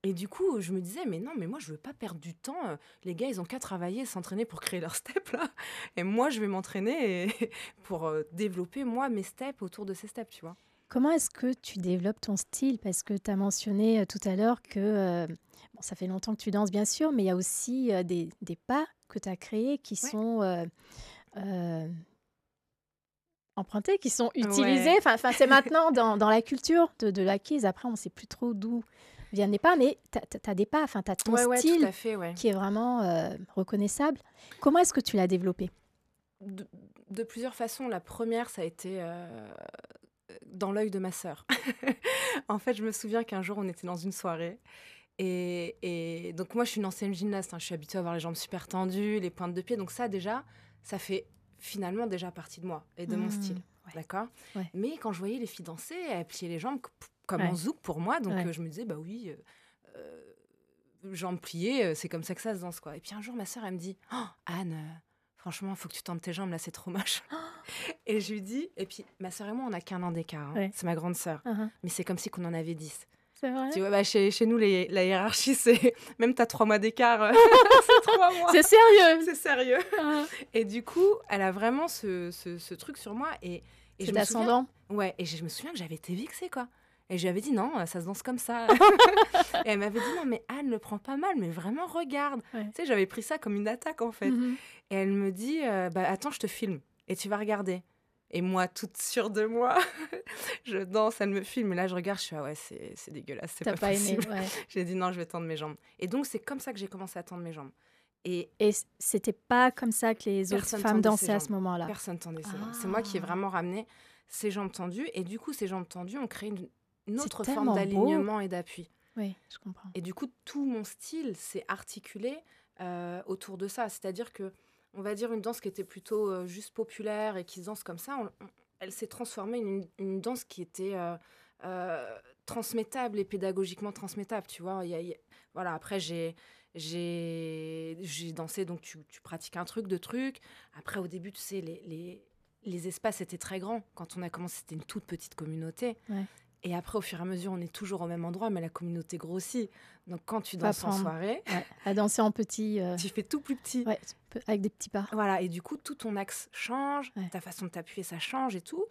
Et du coup, je me disais, mais non, mais moi, je veux pas perdre du temps. Les gars, ils ont qu'à travailler, s'entraîner pour créer leur step, là. Et moi, je vais m'entraîner pour développer, moi, mes steps autour de ces steps, tu vois. Comment est-ce que tu développes ton style? Parce que tu as mentionné tout à l'heure que bon, ça fait longtemps que tu danses, bien sûr, mais il y a aussi des pas que tu as créés qui Ouais. sont euh, empruntés, qui sont utilisés. Ouais. Enfin, c'est maintenant dans la culture de l'acquise. Après, on ne sait plus trop d'où viennent les pas, mais tu as des pas, enfin, tu as ton Ouais, tout style à fait, ouais. qui est vraiment reconnaissable. Comment est-ce que tu l'as développé? De plusieurs façons. La première, ça a été dans l'œil de ma sœur. En fait, je me souviens qu'un jour, on était dans une soirée. Et donc, moi, je suis une ancienne gymnaste. Je suis habituée à avoir les jambes super tendues, les pointes de pied. Donc ça, déjà, ça fait finalement déjà partie de moi et de mon style. Ouais. D'accord. Ouais. Mais quand je voyais les filles danser, elles pliaient les jambes comme Ouais. en zouk pour moi. Donc, Ouais. je me disais, bah oui, jambes pliées, c'est comme ça que ça se danse, quoi. Et puis un jour, ma sœur, elle me dit, oh, Anne, franchement, il faut que tu tentes tes jambes, là, c'est trop moche. Et je lui dis, et puis ma sœur et moi, on n'a qu'un an d'écart. Hein. Ouais. C'est ma grande sœur. Uh-huh. Mais c'est comme si qu'on en avait 10. C'est vrai? Tu vois, bah, chez nous, la hiérarchie, c'est même t'as 3 mois d'écart, c'est 3 mois. C'est sérieux? C'est sérieux. Ah. Et du coup, elle a vraiment ce truc sur moi. Et je C'est me souviens, ascendant? ouais, et je me souviens que j'avais été vexée, quoi. Et je lui avais dit, non, ça se danse comme ça. Et elle m'avait dit, non, mais Anne, le prend pas mal, mais vraiment, regarde. Ouais. Tu sais, j'avais pris ça comme une attaque, en fait. Mhm. Et elle me dit, bah, attends, je te filme. Et tu vas regarder. Et moi, toute sûre de moi, je danse, elle me filme. Et là, je regarde, je suis, ah ouais, c'est dégueulasse, c'est T'as pas pas aimé, possible. ouais. J'ai dit, non, je vais tendre mes jambes. Et donc, c'est comme ça que j'ai commencé à tendre mes jambes. Et Et c'était pas comme ça que les autres personne femmes tendait ses dansaient à jambes. ce moment-là. Personne tendait ses jambes. C'est moi qui ai vraiment ramené ces jambes tendues. Et du coup, ces jambes tendues ont créé une C'est autre tellement forme beau. d'alignement et d'appui. Oui, je comprends. Et du coup, tout mon style s'est articulé autour de ça. C'est-à-dire que, on va dire, une danse qui était plutôt juste populaire et qui se danse comme ça, elle s'est transformée en une danse qui était transmettable et pédagogiquement transmettable, tu vois. Voilà, après, j'ai dansé, donc tu pratiques un truc, deux trucs. Après, au début, tu sais, les espaces étaient très grands. Quand on a commencé, c'était une toute petite communauté. Ouais. Et après, au fur et à mesure, on est toujours au même endroit, mais la communauté grossit. Donc, quand tu Faut danses en apprendre. soirée, Ouais. À danser en petit, tu fais tout plus petit. ouais, avec des petits pas. Voilà, et du coup, tout ton axe change, Ouais. ta façon de t'appuyer, ça change et tout.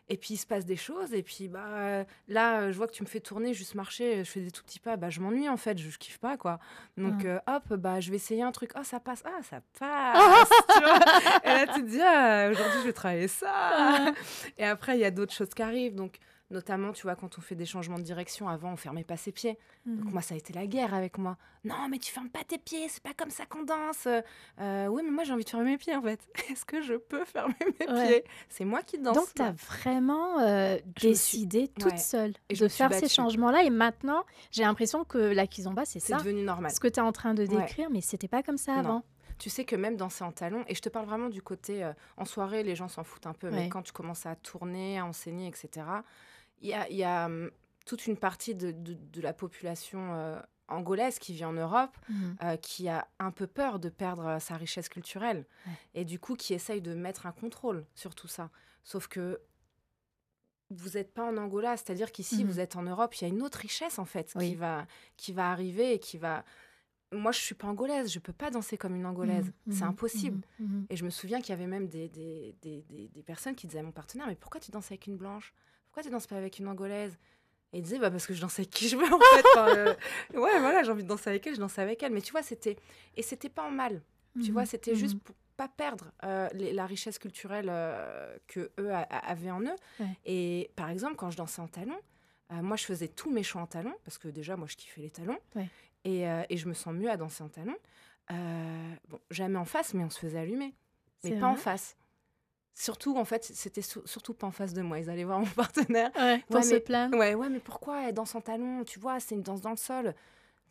Et puis, il se passe des choses. Et puis, là, je vois que tu me fais tourner, juste marcher, je fais des tout petits pas. Je m'ennuie, en fait. Je kiffe pas, quoi. Donc, hop, je vais essayer un truc. Oh, ça passe. Ah, ça passe. Tu vois. Et là, tu te dis, aujourd'hui, je vais travailler ça. Et après, il y a d'autres choses qui arrivent. Donc, notamment, tu vois, quand on fait des changements de direction, avant, on fermait pas ses pieds. Donc, moi, ça a été la guerre avec moi. Non, mais tu fermes pas tes pieds, c'est pas comme ça qu'on danse. Oui, mais moi, j'ai envie de fermer mes pieds, en fait. Est-ce que je peux fermer mes pieds? C'est moi qui danse. Donc, tu as vraiment décidé toute seule Et je de me suis faire ces battue. changements-là. Et maintenant, j'ai l'impression que la kizomba, c'est C'est ça. devenu normal. Ce que tu es en train de décrire, mais c'était pas comme ça Non. avant. Tu sais que même danser en talons, et je te parle vraiment du côté, en soirée, les gens s'en foutent un peu, mais quand tu commences à tourner, à enseigner, etc., il y a toute une partie de la population angolaise qui vit en Europe, qui a un peu peur de perdre sa richesse culturelle, et du coup qui essaye de mettre un contrôle sur tout ça. Sauf que vous n'êtes pas en Angola, c'est-à-dire qu'ici, vous êtes en Europe, il y a une autre richesse, en fait, qui va arriver et qui va... Moi, je ne suis pas angolaise, je ne peux pas danser comme une angolaise. C'est impossible. Et je me souviens qu'il y avait même des personnes qui disaient à mon partenaire, mais pourquoi tu danses avec une blanche? Pourquoi tu ne danses pas avec une angolaise? Et il disait, parce que je danse avec qui je veux, en fait. Ouais, voilà, j'ai envie de danser avec elle, je dansais avec elle. Mais tu vois, c'était pas en mal. Tu vois, c'était juste pour pas perdre la richesse culturelle que eux avaient en eux. Et par exemple, quand je dansais en talons, moi, je faisais tous mes choix en talons, parce que déjà, moi, je kiffais les talons. Et je me sens mieux à danser en talons. Bon, jamais en face, mais on se faisait allumer. Mais pas en face. Surtout, en fait, c'était surtout pas en face de moi. Ils allaient voir mon partenaire. Pour se plaindre. Ouais, mais pourquoi elle danse en talons? Tu vois, c'est une danse dans le sol.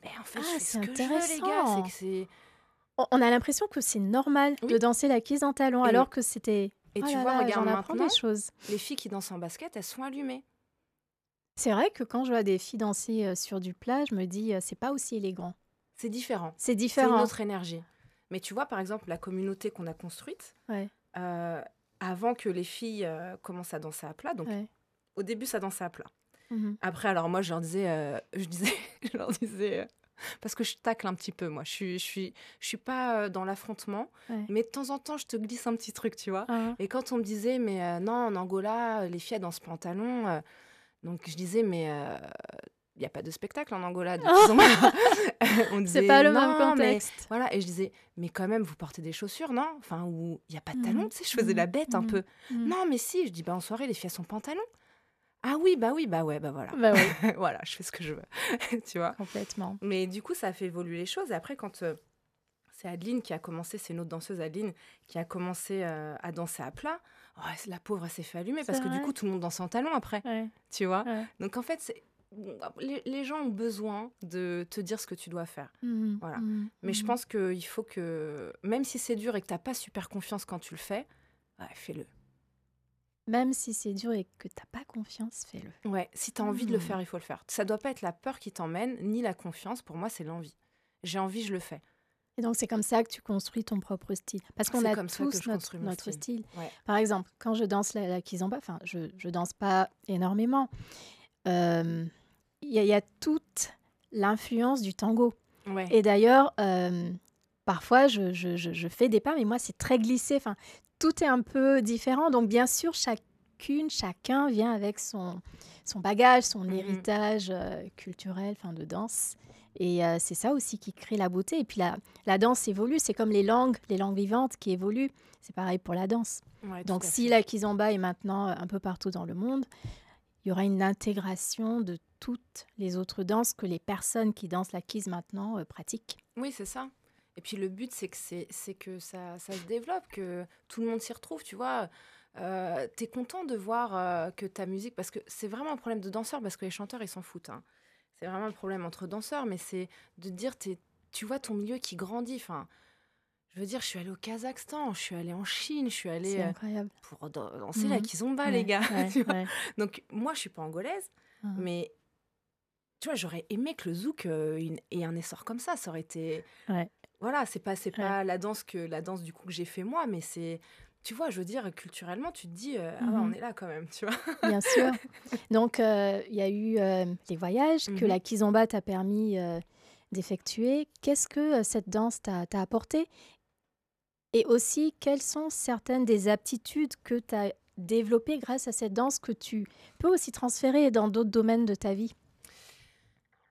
Mais en fait, je fais ce que je veux, les gars. C'est... On a l'impression que c'est normal de danser la kizomba en talons, alors que c'était... Et tu vois, regarde maintenant, des choses. Les filles qui dansent en basket, elles sont allumées. C'est vrai que quand je vois des filles danser sur du plat, je me dis, c'est pas aussi élégant. C'est différent. C'est différent. C'est une autre énergie. Mais tu vois, par exemple, la communauté qu'on a construite, avant que les filles commencent à danser à plat, donc au début, ça dansait à plat. Après, alors moi, je leur disais, parce que je tacle un petit peu, moi. Je suis pas dans l'affrontement, mais de temps en temps, je te glisse un petit truc, tu vois. Et quand on me disait, mais non, en Angola, les filles, elles dansent pantalon. Donc, je disais, mais il n'y a pas de spectacle en Angola. On disait, c'est pas le même contexte. Mais, voilà, et je disais, mais quand même, vous portez des chaussures, non? Enfin, où il n'y a pas de talons, tu sais, je faisais la bête un peu. Non, mais si, je dis, en soirée, les filles, elles sont pantalons. Ah oui, voilà. Voilà, je fais ce que je veux, tu vois. Complètement. Mais du coup, ça a fait évoluer les choses. Et après, quand c'est Adeline qui a commencé, c'est une autre danseuse, Adeline, qui a commencé à danser à plat, la pauvre, elle s'est fait allumer parce que du coup, tout le monde danse en talons après, tu vois. Donc en fait, les gens ont besoin de te dire ce que tu dois faire. Voilà. Mais je pense qu'il faut que, même si c'est dur et que tu n'as pas super confiance quand tu le fais, fais-le. Même si c'est dur et que tu n'as pas confiance, fais-le. Ouais, si tu as envie de le faire, il faut le faire. Ça ne doit pas être la peur qui t'emmène, ni la confiance. Pour moi, c'est l'envie. J'ai envie, je le fais. Et donc, c'est comme ça que tu construis ton propre style. Parce qu'on a tous notre style. Ouais. Par exemple, quand je danse la kizomba, enfin, je danse pas énormément. Il y a toute l'influence du tango. Ouais. Et d'ailleurs, parfois, je fais des pas, mais moi, c'est très glissé. Enfin, tout est un peu différent. Donc, bien sûr, chacun vient avec son bagage, son héritage culturel, de danse. Et c'est ça aussi qui crée la beauté. Et puis, la danse évolue. C'est comme les langues vivantes qui évoluent. C'est pareil pour la danse. Ouais, donc, si la kizomba est maintenant un peu partout dans le monde, il y aura une intégration de toutes les autres danses que les personnes qui dansent la kiz maintenant pratiquent. Oui, c'est ça. Et puis le but, c'est que ça se développe, que tout le monde s'y retrouve, tu vois. T'es content de voir que ta musique... Parce que c'est vraiment un problème de danseurs, parce que les chanteurs, ils s'en foutent. Hein. C'est vraiment un problème entre danseurs, mais c'est de dire, tu vois ton milieu qui grandit. Enfin, je veux dire, je suis allée au Kazakhstan, je suis allée en Chine, je suis allée pour danser la kizomba, les gars. Tu vois. Donc, moi, je suis pas angolaise, mais... Tu vois, j'aurais aimé que le zouk ait un essor comme ça. Ça aurait été... Voilà, c'est pas la danse du coup que j'ai fait moi, mais c'est... Tu vois, je veux dire, culturellement, tu te dis, on est là quand même, tu vois. Bien sûr. Donc, il y a eu les voyages que la kizomba t'a permis d'effectuer. Qu'est-ce que cette danse t'a apporté? Et aussi, quelles sont certaines des aptitudes que tu as développé grâce à cette danse que tu peux aussi transférer dans d'autres domaines de ta vie?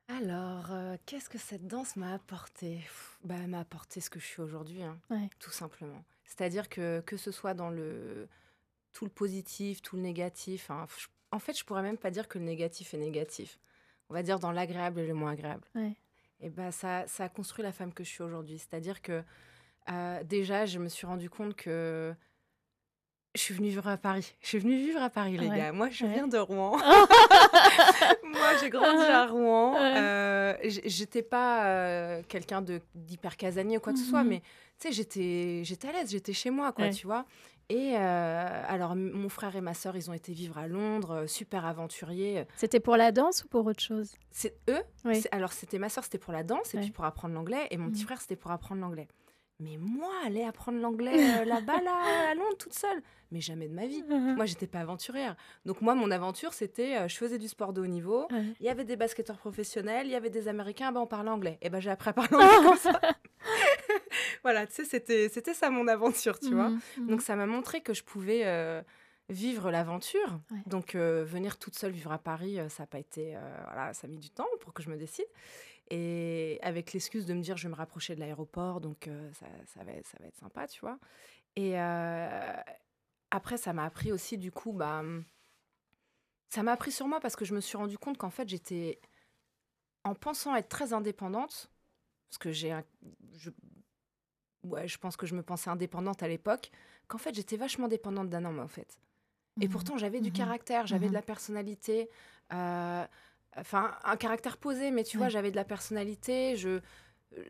Alors, qu'est-ce que cette danse m'a apporté? Elle m'a apporté ce que je suis aujourd'hui, hein, Ouais. tout simplement. C'est-à-dire que ce soit dans tout le positif, tout le négatif, hein, en fait, je pourrais même pas dire que le négatif est négatif. On va dire dans l'agréable et le moins agréable. Ouais. Et ça a construit la femme que je suis aujourd'hui. C'est-à-dire que déjà, je me suis rendu compte que je suis venue vivre à Paris. Je suis venue vivre à Paris, les Ouais. gars. Moi, je Ouais. viens de Rouen. Moi, j'ai grandi à Rouen. Ouais. J'étais pas quelqu'un d'hyper casanier ou quoi que ce soit, Mmh. mais tu sais, j'étais à l'aise, j'étais chez moi, quoi, Ouais. tu vois. Et alors, mon frère et ma sœur, ils ont été vivre à Londres, super aventuriers. C'était pour la danse ou pour autre chose? C'est eux. Oui. Alors, c'était ma sœur, c'était pour la danse et puis Ouais. pour apprendre l'anglais. Et mon petit Mmh. frère, c'était pour apprendre l'anglais. Mais moi, aller apprendre l'anglais là-bas, là, à Londres, toute seule, mais jamais de ma vie. Moi, j'étais pas aventurière. Donc moi, mon aventure, c'était, je faisais du sport de haut niveau. Ouais. Il y avait des basketteurs professionnels, il y avait des Américains, on parlait anglais. Et ben j'ai appris à parler anglais comme ça. Voilà, tu sais, c'était ça mon aventure, tu vois. Mmh mh. Donc ça m'a montré que je pouvais vivre l'aventure. Ouais. Donc venir toute seule vivre à Paris, ça n'a pas été, voilà, ça a mis du temps pour que je me décide. Et avec l'excuse de me dire, je vais me rapprocher de l'aéroport, donc ça va être sympa, tu vois. Et après, ça m'a appris aussi, du coup, ça m'a appris sur moi parce que je me suis rendu compte qu'en fait, j'étais, en pensant être très indépendante, parce que je, ouais, je pense que je me pensais indépendante à l'époque, qu'en fait, j'étais vachement dépendante d'un homme, en fait. Et Mmh. pourtant, j'avais du Mmh. caractère, j'avais de Mmh. la personnalité, enfin, un caractère posé, mais tu vois, Ouais. j'avais de la personnalité,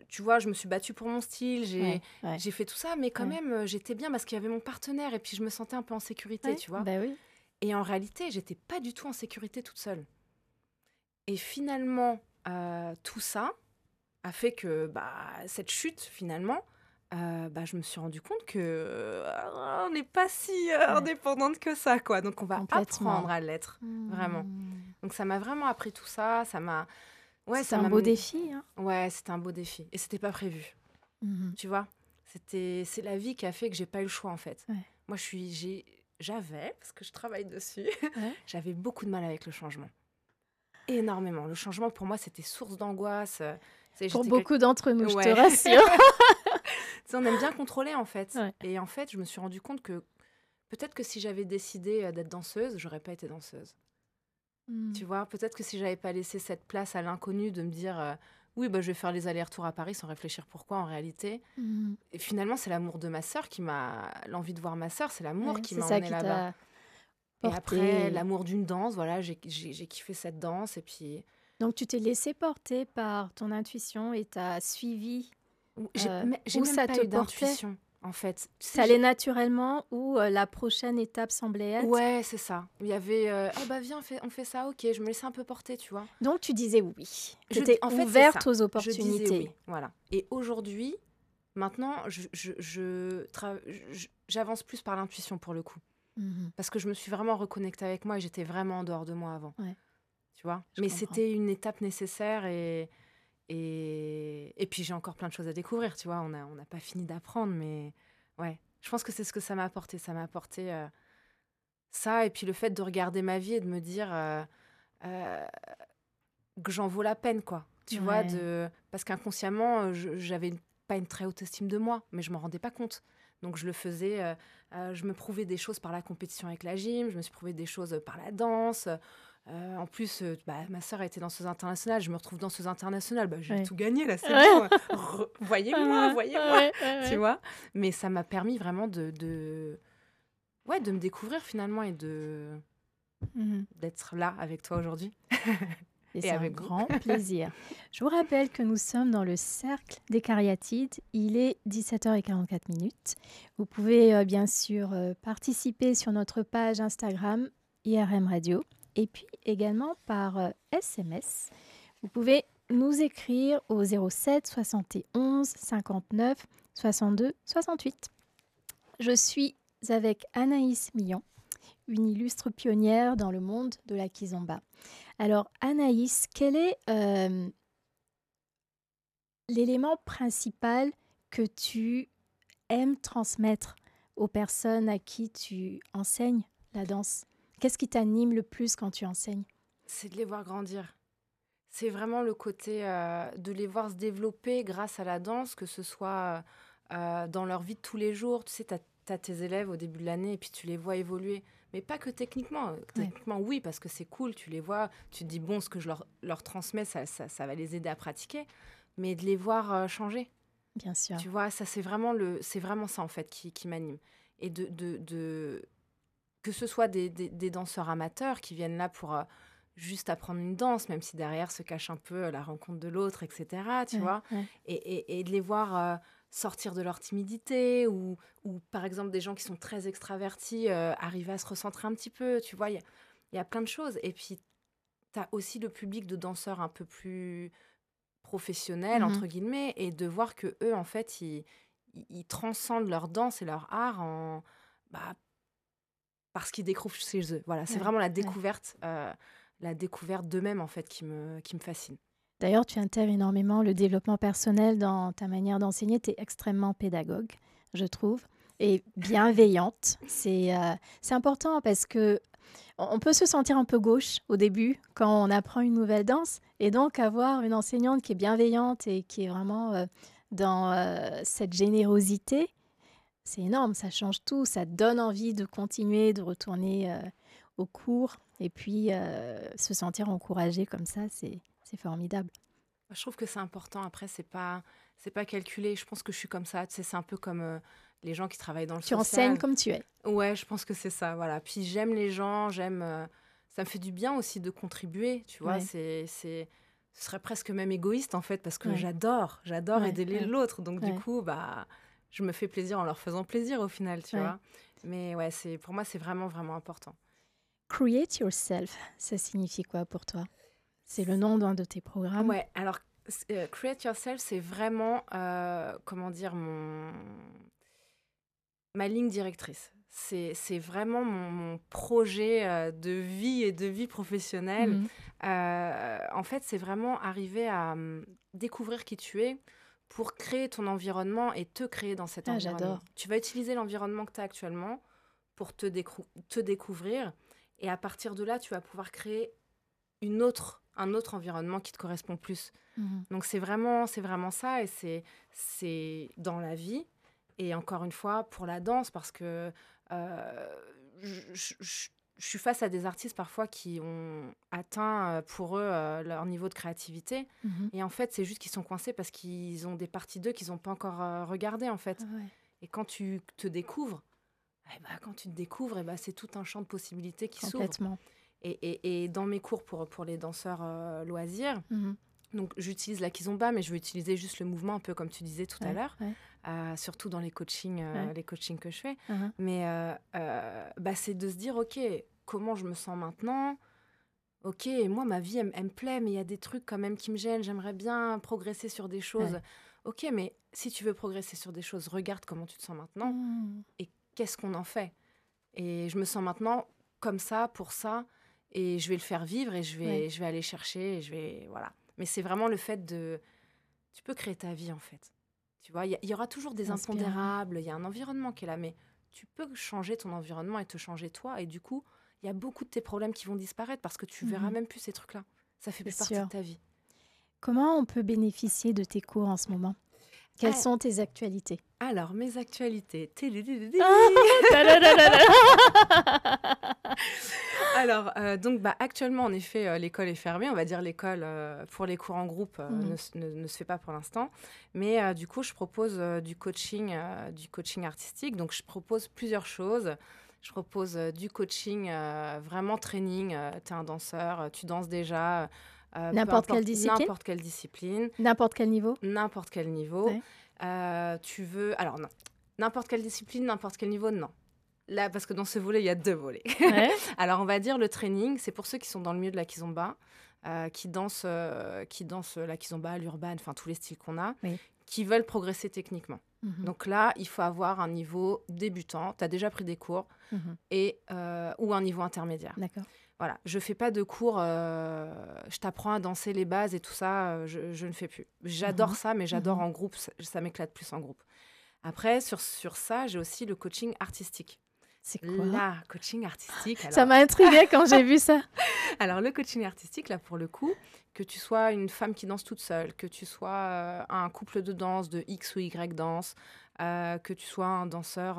tu vois, je me suis battue pour mon style, Ouais. Ouais. j'ai fait tout ça, mais quand Ouais. même, j'étais bien parce qu'il y avait mon partenaire et puis je me sentais un peu en sécurité, Ouais. tu vois. Bah oui. Et en réalité, j'étais pas du tout en sécurité toute seule. Et finalement, tout ça a fait que cette chute, finalement, je me suis rendu compte que on n'est pas si Ouais. indépendante que ça, quoi. Donc, on va apprendre Complètement. à l'être, vraiment. Mmh. Donc, ça m'a vraiment appris tout ça. Ouais, C'est ça un m'a beau mis. défi, hein? Ouais, c'était un beau défi. Et c'était pas prévu, Mmh. tu vois. C'est la vie qui a fait que j'ai pas eu le choix, en fait. Ouais. Moi, j'avais, parce que je travaille dessus, Ouais. j'avais beaucoup de mal avec le changement. Énormément. Le changement, pour moi, c'était source d'angoisse. Tu sais, Pour j'étais beaucoup d'entre nous, je te Ouais. rassure. Tu sais, on aime bien contrôler, en fait. Ouais. Et en fait, je me suis rendu compte que peut-être que si j'avais décidé d'être danseuse, j'aurais pas été danseuse. Mmh. Tu vois, peut-être que si j'avais pas laissé cette place à l'inconnu de me dire oui, je vais faire les allers-retours à Paris sans réfléchir pourquoi en réalité. Mmh. Et finalement, c'est l'amour de ma sœur l'envie de voir ma sœur, c'est l'amour Ouais, qui c'est m'a ça emmenée qui là-bas. t'a Et après, porté. l'amour d'une danse, voilà, j'ai kiffé cette danse. Et puis, Donc tu t'es laissé porter par ton intuition et tu as suivi j'ai où même ça pas te eu portait. d'intuition, en fait. Tu sais, Ça allait naturellement où la prochaine étape semblait être. ouais, c'est ça. Il y avait, viens, on fait ça, ok. Je me laissais un peu porter, tu vois. Donc tu disais oui. Tu étais En fait, c'est ouverte ça. aux Je disais oui, opportunités. voilà. Et aujourd'hui, maintenant, j'avance plus par l'intuition pour le coup. Mhm. Parce que je me suis vraiment reconnectée avec moi et j'étais vraiment en dehors de moi avant. Ouais, Tu vois. je Mais comprends. c'était une étape nécessaire et puis j'ai encore plein de choses à découvrir, tu vois. On n'a pas fini d'apprendre, mais ouais. Je pense que c'est ce que ça m'a apporté. Ça m'a apporté ça et puis le fait de regarder ma vie et de me dire euh, que j'en vaux la peine, quoi. Tu vois, Ouais. parce qu'inconsciemment, j'avais pas une très haute estime de moi, mais je m'en rendais pas compte. Donc je le faisais, je me prouvais des choses par la compétition avec la gym, je me suis prouvé des choses par la danse. En plus, ma sœur a été danseuse internationale, je me retrouve danseuse internationale, j'ai Ouais. tout gagné là, c'est Ouais. bon. Voyez-moi, voyez-moi, Ouais, tu ouais. vois. Mais ça m'a permis vraiment ouais, de me découvrir finalement et Mhm. d'être là avec toi aujourd'hui Et et c'est un avec vous. grand plaisir. Je vous rappelle que nous sommes dans le cercle des cariatides. Il est 17h44. Vous pouvez bien sûr participer sur notre page Instagram IRM Radio et puis également par SMS. Vous pouvez nous écrire au 07 71 59 62 68. Je suis avec Anaïs Millon, une illustre pionnière dans le monde de la kizomba. Alors Anaïs, quel est l'élément principal que tu aimes transmettre aux personnes à qui tu enseignes la danse? Qu'est-ce qui t'anime le plus quand tu enseignes? C'est de les voir grandir. C'est vraiment le côté de les voir se développer grâce à la danse, que ce soit dans leur vie de tous les jours. Tu sais, tu as tes élèves au début de l'année et puis tu les vois évoluer. Mais pas que techniquement. Ouais, Techniquement, oui, parce que c'est cool, tu les vois, tu te dis, bon, ce que je leur transmets, ça va les aider à pratiquer. Mais de les voir changer, bien sûr. tu vois, ça c'est vraiment ça en fait qui m'anime. Et que ce soit des danseurs amateurs qui viennent là pour juste apprendre une danse, même si derrière se cache un peu la rencontre de l'autre, etc. Tu Ouais, vois, ouais. et de les voir sortir de leur timidité ou par exemple des gens qui sont très extravertis arriver à se recentrer un petit peu, tu vois, il y a plein de choses. Et puis, tu as aussi le public de danseurs un peu plus professionnels, Mhm. entre guillemets, et de voir que eux, en fait, ils transcendent leur danse et leur art bah, parce qu'ils découvrent chez eux. Voilà, c'est Ouais, vraiment ouais. la découverte d'eux-mêmes en fait qui me fascine. D'ailleurs, tu intègres énormément le développement personnel dans ta manière d'enseigner. Tu es extrêmement pédagogue, je trouve, et bienveillante. C'est important parce que on peut se sentir un peu gauche au début quand on apprend une nouvelle danse. Et donc, avoir une enseignante qui est bienveillante et qui est vraiment dans cette générosité, c'est énorme. Ça change tout. Ça donne envie de continuer, de retourner au cours. Et puis, se sentir encouragé comme ça, c'est formidable. Je trouve que c'est important. Après, c'est pas calculé. Je pense que je suis comme ça. Tu sais, c'est un peu comme les gens qui travaillent dans le Tu enseignes social. comme tu es. Ouais, je pense que c'est ça. Voilà. Puis j'aime les gens. Ça me fait du bien aussi de contribuer. Tu vois, Ouais, ce serait presque même égoïste en fait parce que ouais, j'adore ouais, aider ouais, l'autre. Donc du ouais, coup, bah, je me fais plaisir en leur faisant plaisir au final. Tu ouais. vois. Mais ouais, pour moi, c'est vraiment vraiment important. Create yourself, ça signifie quoi pour toi? C'est le nom d'un de tes programmes? Ouais, alors Create Yourself, c'est vraiment, comment dire, ma ligne directrice. C'est vraiment mon projet de vie et de vie professionnelle. Mhm. En fait, c'est vraiment arriver à découvrir qui tu es pour créer ton environnement et te créer dans cet Ah, environnement. j'adore. Tu vas utiliser l'environnement que tu as actuellement pour te découvrir. Et à partir de là, tu vas pouvoir créer un autre environnement qui te correspond plus. Mhm. Donc c'est vraiment ça et c'est dans la vie et encore une fois pour la danse parce que je suis face à des artistes parfois qui ont atteint pour eux leur niveau de créativité Mhm. et en fait c'est juste qu'ils sont coincés parce qu'ils ont des parties d'eux qu'ils n'ont pas encore regardées en Ah fait. ouais, Et quand tu te découvres, c'est tout un champ de possibilités qui s'ouvre. complètement. Et dans mes cours pour les danseurs loisirs, Mhm. donc, j'utilise la kizomba, mais je vais utiliser juste le mouvement, un peu comme tu disais tout à Ouais, l'heure, ouais, surtout dans ouais. les coachings que je fais. Mhm. Mais c'est de se dire, OK, comment je me sens maintenant? OK, moi, ma vie, elle me plaît, mais il y a des trucs quand même qui me gênent. J'aimerais bien progresser sur des choses. Ouais. OK, mais si tu veux progresser sur des choses, regarde comment tu te sens maintenant Mhm. et qu'est-ce qu'on en fait? Et je me sens maintenant comme ça, pour ça, et je vais le faire vivre et Ouais, je vais aller chercher et je vais... Voilà. Mais c'est vraiment le fait de... Tu peux créer ta vie, en fait. Tu vois, il y aura toujours c'est des inspirant. impondérables, il y a un environnement qui est là, mais tu peux changer ton environnement et te changer toi. Et du coup, il y a beaucoup de tes problèmes qui vont disparaître parce que tu verras Mhm. même plus ces trucs-là. Ça fait C'est plus partie de sûr. ta vie. Comment on peut bénéficier de tes cours en ce moment? Quelles Ah, sont tes actualités? alors, mes actualités. Ah, tadadadada. Alors, donc, actuellement, en effet, l'école est fermée. On va dire l'école pour les cours en groupe Mhm. ne se fait pas pour l'instant. Mais du coup, je propose du coaching artistique. Donc, je propose plusieurs choses. Je propose du coaching vraiment training. Tu es un danseur, tu danses déjà, peu N'importe quelle importe discipline? n'importe quelle discipline, N'importe quel niveau? n'importe quel niveau. Ouais. Tu veux... Alors, non. N'importe quelle discipline, n'importe quel niveau, non. Là, parce que dans ce volet, il y a deux volets. Ouais. Alors, on va dire le training, c'est pour ceux qui sont dans le milieu de la kizomba, qui dansent la kizomba, l'urban, enfin tous les styles qu'on a, Oui. qui veulent progresser techniquement. Mhm. Donc là, il faut avoir un niveau débutant, tu as déjà pris des cours, Mhm. ou un niveau intermédiaire. D'accord. Voilà, je fais pas de cours, je t'apprends à danser les bases et tout ça, je ne fais plus. J'adore Mhm. ça, mais j'adore Mhm. en groupe, ça m'éclate plus en groupe. Après, sur ça, j'ai aussi le coaching artistique. C'est quoi? La coaching artistique. Ça m'a intriguée quand j'ai vu ça. Alors, le coaching artistique, là, pour le coup, que tu sois une femme qui danse toute seule, que tu sois un couple de danse, de X ou Y danse, que tu sois un danseur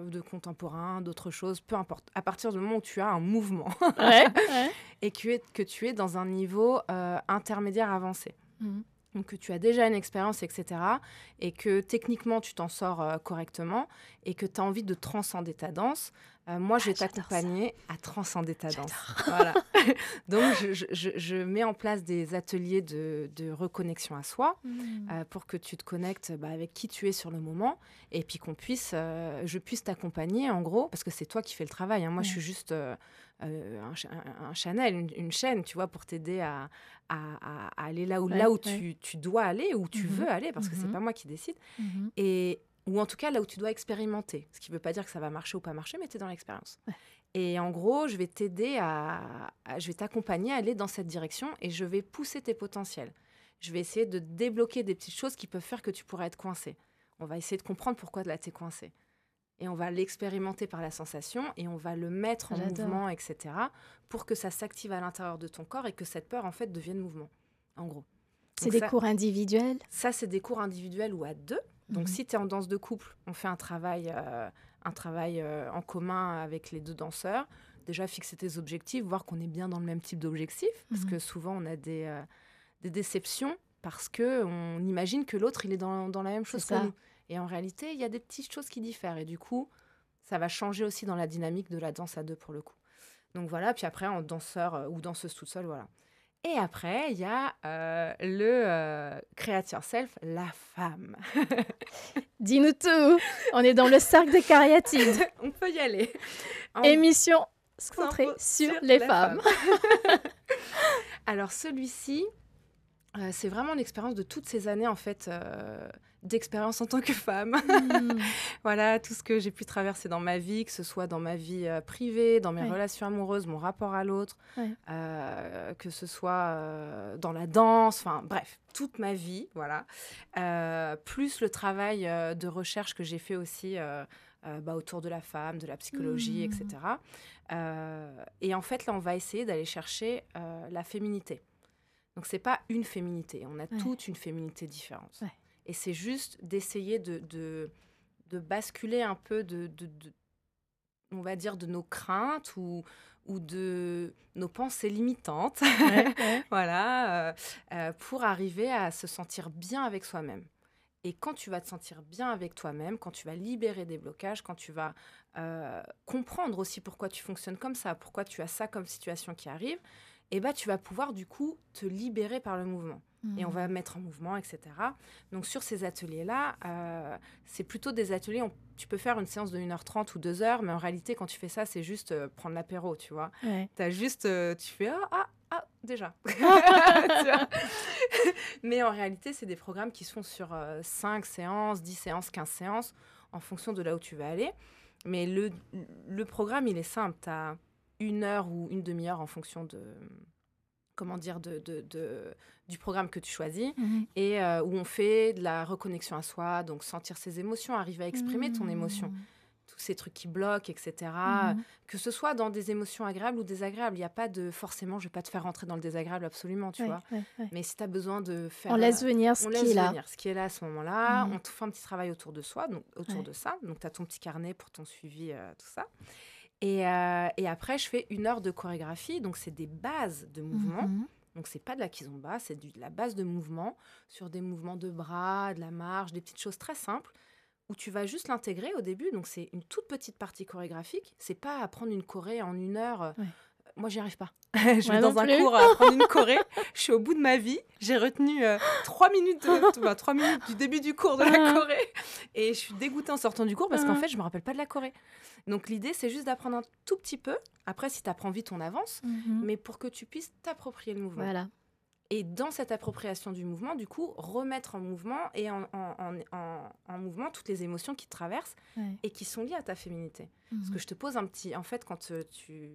de contemporain, d'autres choses, peu importe. À partir du moment où tu as un mouvement Ouais, ouais. et que tu es dans un niveau intermédiaire avancé. Mhm. Donc, que tu as déjà une expérience, etc. Et que techniquement, tu t'en sors correctement et que tu as envie de transcender ta danse. Moi, je vais t'accompagner à transcender ta danse. Voilà. Donc, je mets en place des ateliers de reconnexion à soi pour que tu te connectes avec qui tu es sur le moment et puis je puisse t'accompagner, en gros, parce que c'est toi qui fais le travail. Hein. Moi, je suis juste un channel, une chaîne, tu vois, pour t'aider à aller là où tu dois aller, où tu veux aller, parce que c'est pas moi qui décide. Ou en tout cas, là où tu dois expérimenter. Ce qui ne veut pas dire que ça va marcher ou pas marcher, mais tu es dans l'expérience. Ouais. Et en gros, je vais t'aider je vais t'accompagner à aller dans cette direction et je vais pousser tes potentiels. Je vais essayer de débloquer des petites choses qui peuvent faire que tu pourrais être coincé. On va essayer de comprendre pourquoi là, tu es coincé. Et on va l'expérimenter par la sensation et on va le mettre en mouvement, etc. pour que ça s'active à l'intérieur de ton corps et que cette peur, en fait, devienne mouvement, en gros. C'est des cours individuels? Ça, c'est des cours individuels ou à deux. Donc, si tu es en danse de couple, on fait un travail en commun avec les deux danseurs. Déjà, fixer tes objectifs, voir qu'on est bien dans le même type d'objectif. Parce que souvent, on a des déceptions parce qu'on imagine que l'autre, il est dans la même chose que nous. Et en réalité, il y a des petites choses qui diffèrent. Et du coup, ça va changer aussi dans la dynamique de la danse à deux pour le coup. Donc voilà, puis après, en danseur ou danseuse toute seule, voilà. Et après, il y a le Create Yourself, la femme. Dis-nous tout. On est dans le cercle des cariatides. On peut y aller. Émission centrée sur les femmes. Alors celui-ci, c'est vraiment l'expérience de toutes ces années en fait d'expérience en tant que femme. Voilà, tout ce que j'ai pu traverser dans ma vie, que ce soit dans ma vie privée, dans mes relations amoureuses, mon rapport à l'autre, que ce soit dans la danse, enfin bref, toute ma vie, voilà. Plus le travail de recherche que j'ai fait aussi autour de la femme, de la psychologie, etc. Et en fait, là, on va essayer d'aller chercher la féminité. Donc, ce n'est pas une féminité. On a toute une féminité différente. Ouais. Et c'est juste d'essayer de basculer un peu on va dire, de nos craintes ou de nos pensées limitantes voilà, pour arriver à se sentir bien avec soi-même. Et quand tu vas te sentir bien avec toi-même, quand tu vas libérer des blocages, quand tu vas comprendre aussi pourquoi tu fonctionnes comme ça, pourquoi tu as ça comme situation qui arrive, et tu vas pouvoir du coup te libérer par le mouvement. Et on va mettre en mouvement, etc. Donc sur ces ateliers-là, c'est plutôt des ateliers, tu peux faire une séance de 1h30 ou 2h, mais en réalité, quand tu fais ça, c'est juste prendre l'apéro, tu vois. Ouais. T'as juste, tu fais déjà. Tu vois. Mais en réalité, c'est des programmes qui se font sur 5 séances, 10 séances, 15 séances, en fonction de là où tu vas aller. Mais le programme, il est simple. Tu as 1 heure ou une demi-heure en fonction du programme que tu choisis, et où on fait de la reconnexion à soi, donc sentir ses émotions, arriver à exprimer ton émotion. Tous ces trucs qui bloquent, etc. Que ce soit dans des émotions agréables ou désagréables. Il n'y a pas de... Forcément, je ne vais pas te faire rentrer dans le désagréable, absolument, tu vois. Ouais. Mais si tu as besoin de faire... On laisse venir ce qui est là à ce moment-là. On te fait un petit travail autour de soi, donc autour de ça. Donc, tu as ton petit carnet pour ton suivi, tout ça. Et après, je fais 1 heure de chorégraphie. Donc, c'est des bases de mouvement. Donc, c'est pas de la kizomba, c'est de la base de mouvement sur des mouvements de bras, de la marche, des petites choses très simples où tu vas juste l'intégrer au début. Donc, c'est une toute petite partie chorégraphique. C'est pas apprendre une choré en 1 heure. Moi, j'y arrive pas. Je vais dans un cours à apprendre une choré. Je suis au bout de ma vie. J'ai retenu 3 minutes du début du cours de la choré. Et je suis dégoûtée en sortant du cours parce qu'en fait, je me rappelle pas de la choré. Donc, l'idée, c'est juste d'apprendre un tout petit peu. Après, si tu apprends vite, on avance. Mais pour que tu puisses t'approprier le mouvement. Voilà. Et dans cette appropriation du mouvement, du coup, remettre en mouvement et en mouvement toutes les émotions qui te traversent et qui sont liées à ta féminité. Parce que je te pose un petit... En fait, quand tu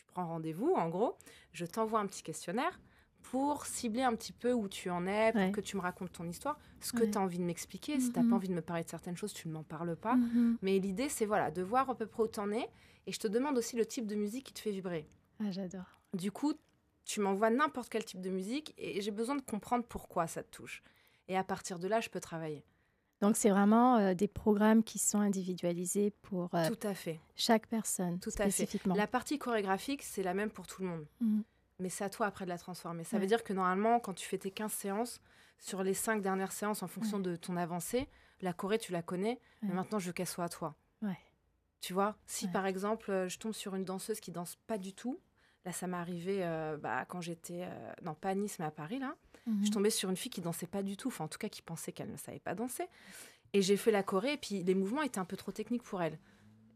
prends rendez-vous, en gros, je t'envoie un petit questionnaire pour cibler un petit peu où tu en es, pour Ouais. que tu me racontes ton histoire, ce que Ouais. tu as envie de m'expliquer. Si tu n'as Mhm. pas envie de me parler de certaines choses, tu ne m'en parles pas. Mhm. Mais l'idée, c'est voilà, de voir à peu près où tu en es. Et je te demande aussi le type de musique qui te fait vibrer. Ah, j'adore. Du coup, tu m'envoies n'importe quel type de musique et j'ai besoin de comprendre pourquoi ça te touche. Et à partir de là, je peux travailler. Donc, c'est vraiment des programmes qui sont individualisés pour Tout à fait, chaque personne, tout à fait. spécifiquement. La partie chorégraphique, c'est la même pour tout le monde. Mhm. Mais c'est à toi après de la transformer. Ça Ouais. veut dire que normalement, quand tu fais tes 15 séances, sur les 5 dernières séances, en fonction de ton avancée, la choré, tu la connais, mais Ouais. maintenant, je veux qu'elle soit à toi. Ouais. Tu vois, si Ouais. par exemple, je tombe sur une danseuse qui danse pas du tout, là, ça m'est arrivé quand j'étais, non pas à Nice, mais à Paris, là. Je Mhm. tombais sur une fille qui dansait pas du tout, enfin en tout cas qui pensait qu'elle ne savait pas danser. Et j'ai fait la choré, et puis les mouvements étaient un peu trop techniques pour elle.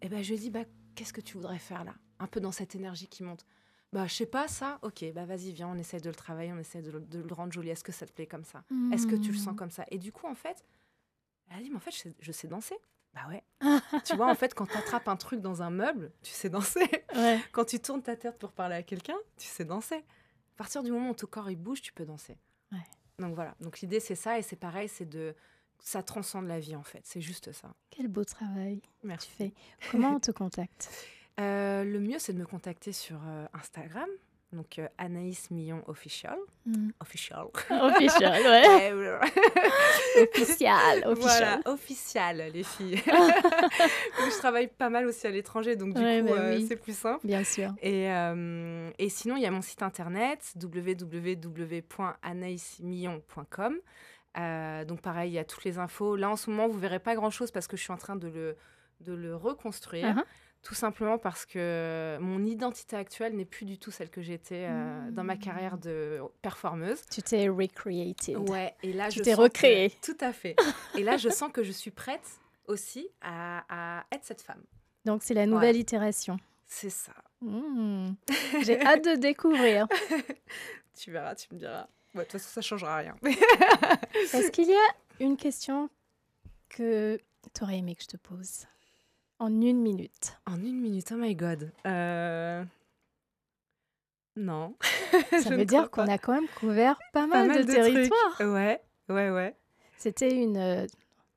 Et ben je lui ai dit, qu'est-ce que tu voudrais faire là? Un peu dans cette énergie qui monte. Je sais pas, ça, ok, vas-y, viens, on essaie de le travailler, on essaie de le rendre joli. Est-ce que ça te plaît comme ça? Est-ce que tu le sens comme ça? Et du coup, en fait, elle a dit, mais en fait, je sais danser. Bah ouais. Tu vois, en fait, quand tu attrapes un truc dans un meuble, tu sais danser. Ouais. Quand tu tournes ta tête pour parler à quelqu'un, tu sais danser. À partir du moment où ton corps il bouge, tu peux danser. Ouais. Donc voilà. Donc l'idée, c'est ça. Et c'est pareil, ça transcende la vie, en fait. C'est juste ça. Quel beau travail Merci. tu fais. Comment on te contacte? Le mieux, c'est de me contacter sur Instagram. Donc Anaïs Millon Official. Official. Official, ouais. Official. Voilà, official, les filles. Je travaille pas mal aussi à l'étranger, donc du coup, oui. c'est plus simple. Bien sûr. Et sinon, il y a mon site internet, www.anaïsmillon.com. Donc pareil, il y a toutes les infos. Là, en ce moment, vous verrez pas grand-chose parce que je suis en train de le reconstruire. Tout simplement parce que mon identité actuelle n'est plus du tout celle que j'étais dans ma carrière de performeuse. Tu t'es recreated. Ouais, et là, tu t'es recréée. Tout à fait. Et là, je sens que je suis prête aussi à être cette femme. Donc, c'est la nouvelle itération. C'est ça. J'ai hâte de découvrir. Tu verras, tu me diras. De toute façon, ça ne changera rien. Est-ce qu'il y a une question que tu aurais aimé que je te pose? En 1 minute. En 1 minute, oh my God. Non. Ça veut dire qu'on a quand même couvert pas mal de territoires. Ouais. C'était une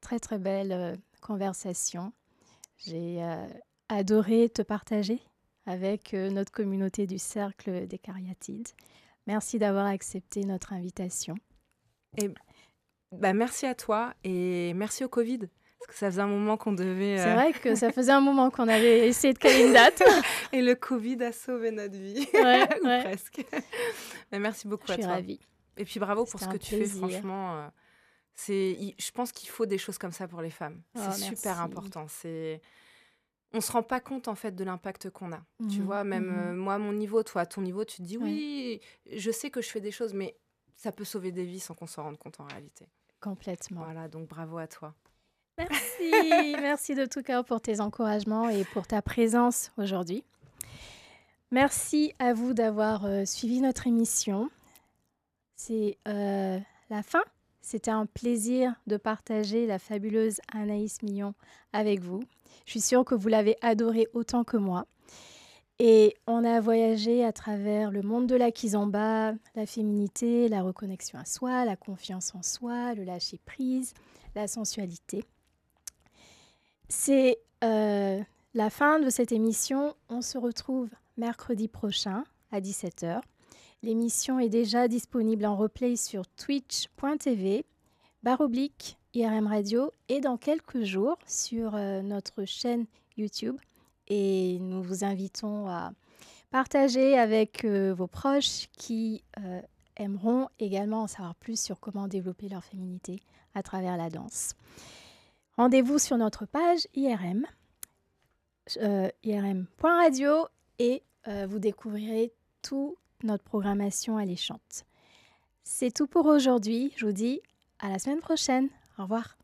très, très belle conversation. J'ai adoré te partager avec notre communauté du Cercle des Cariatides. Merci d'avoir accepté notre invitation. Et merci à toi et merci au Covid. Parce que ça faisait un moment qu'on devait... C'est vrai que ça faisait un moment qu'on avait essayé de caler une date. Et le Covid a sauvé notre vie. Ou presque. Mais merci beaucoup à toi. Je suis ravie. Et puis bravo pour ce que tu fais, franchement. Je pense qu'il faut des choses comme ça pour les femmes. C'est super important. On ne se rend pas compte, en fait, de l'impact qu'on a. Tu vois, même moi, à mon niveau, toi, à ton niveau, tu te dis, oui, je sais que je fais des choses, mais ça peut sauver des vies sans qu'on s'en rende compte en réalité. Complètement. Voilà, donc bravo à toi. Merci de tout cœur pour tes encouragements et pour ta présence aujourd'hui. Merci à vous d'avoir suivi notre émission. C'est la fin. C'était un plaisir de partager la fabuleuse Anaïs Millon avec vous. Je suis sûre que vous l'avez adorée autant que moi. Et on a voyagé à travers le monde de la kizomba, la féminité, la reconnexion à soi, la confiance en soi, le lâcher-prise, la sensualité. C'est la fin de cette émission. On se retrouve mercredi prochain à 17h. L'émission est déjà disponible en replay sur twitch.tv/IRM Radio et dans quelques jours sur notre chaîne YouTube. Et nous vous invitons à partager avec vos proches qui aimeront également en savoir plus sur comment développer leur féminité à travers la danse. Rendez-vous sur notre page IRM, irm.radio et vous découvrirez toute notre programmation alléchante. C'est tout pour aujourd'hui. Je vous dis à la semaine prochaine. Au revoir.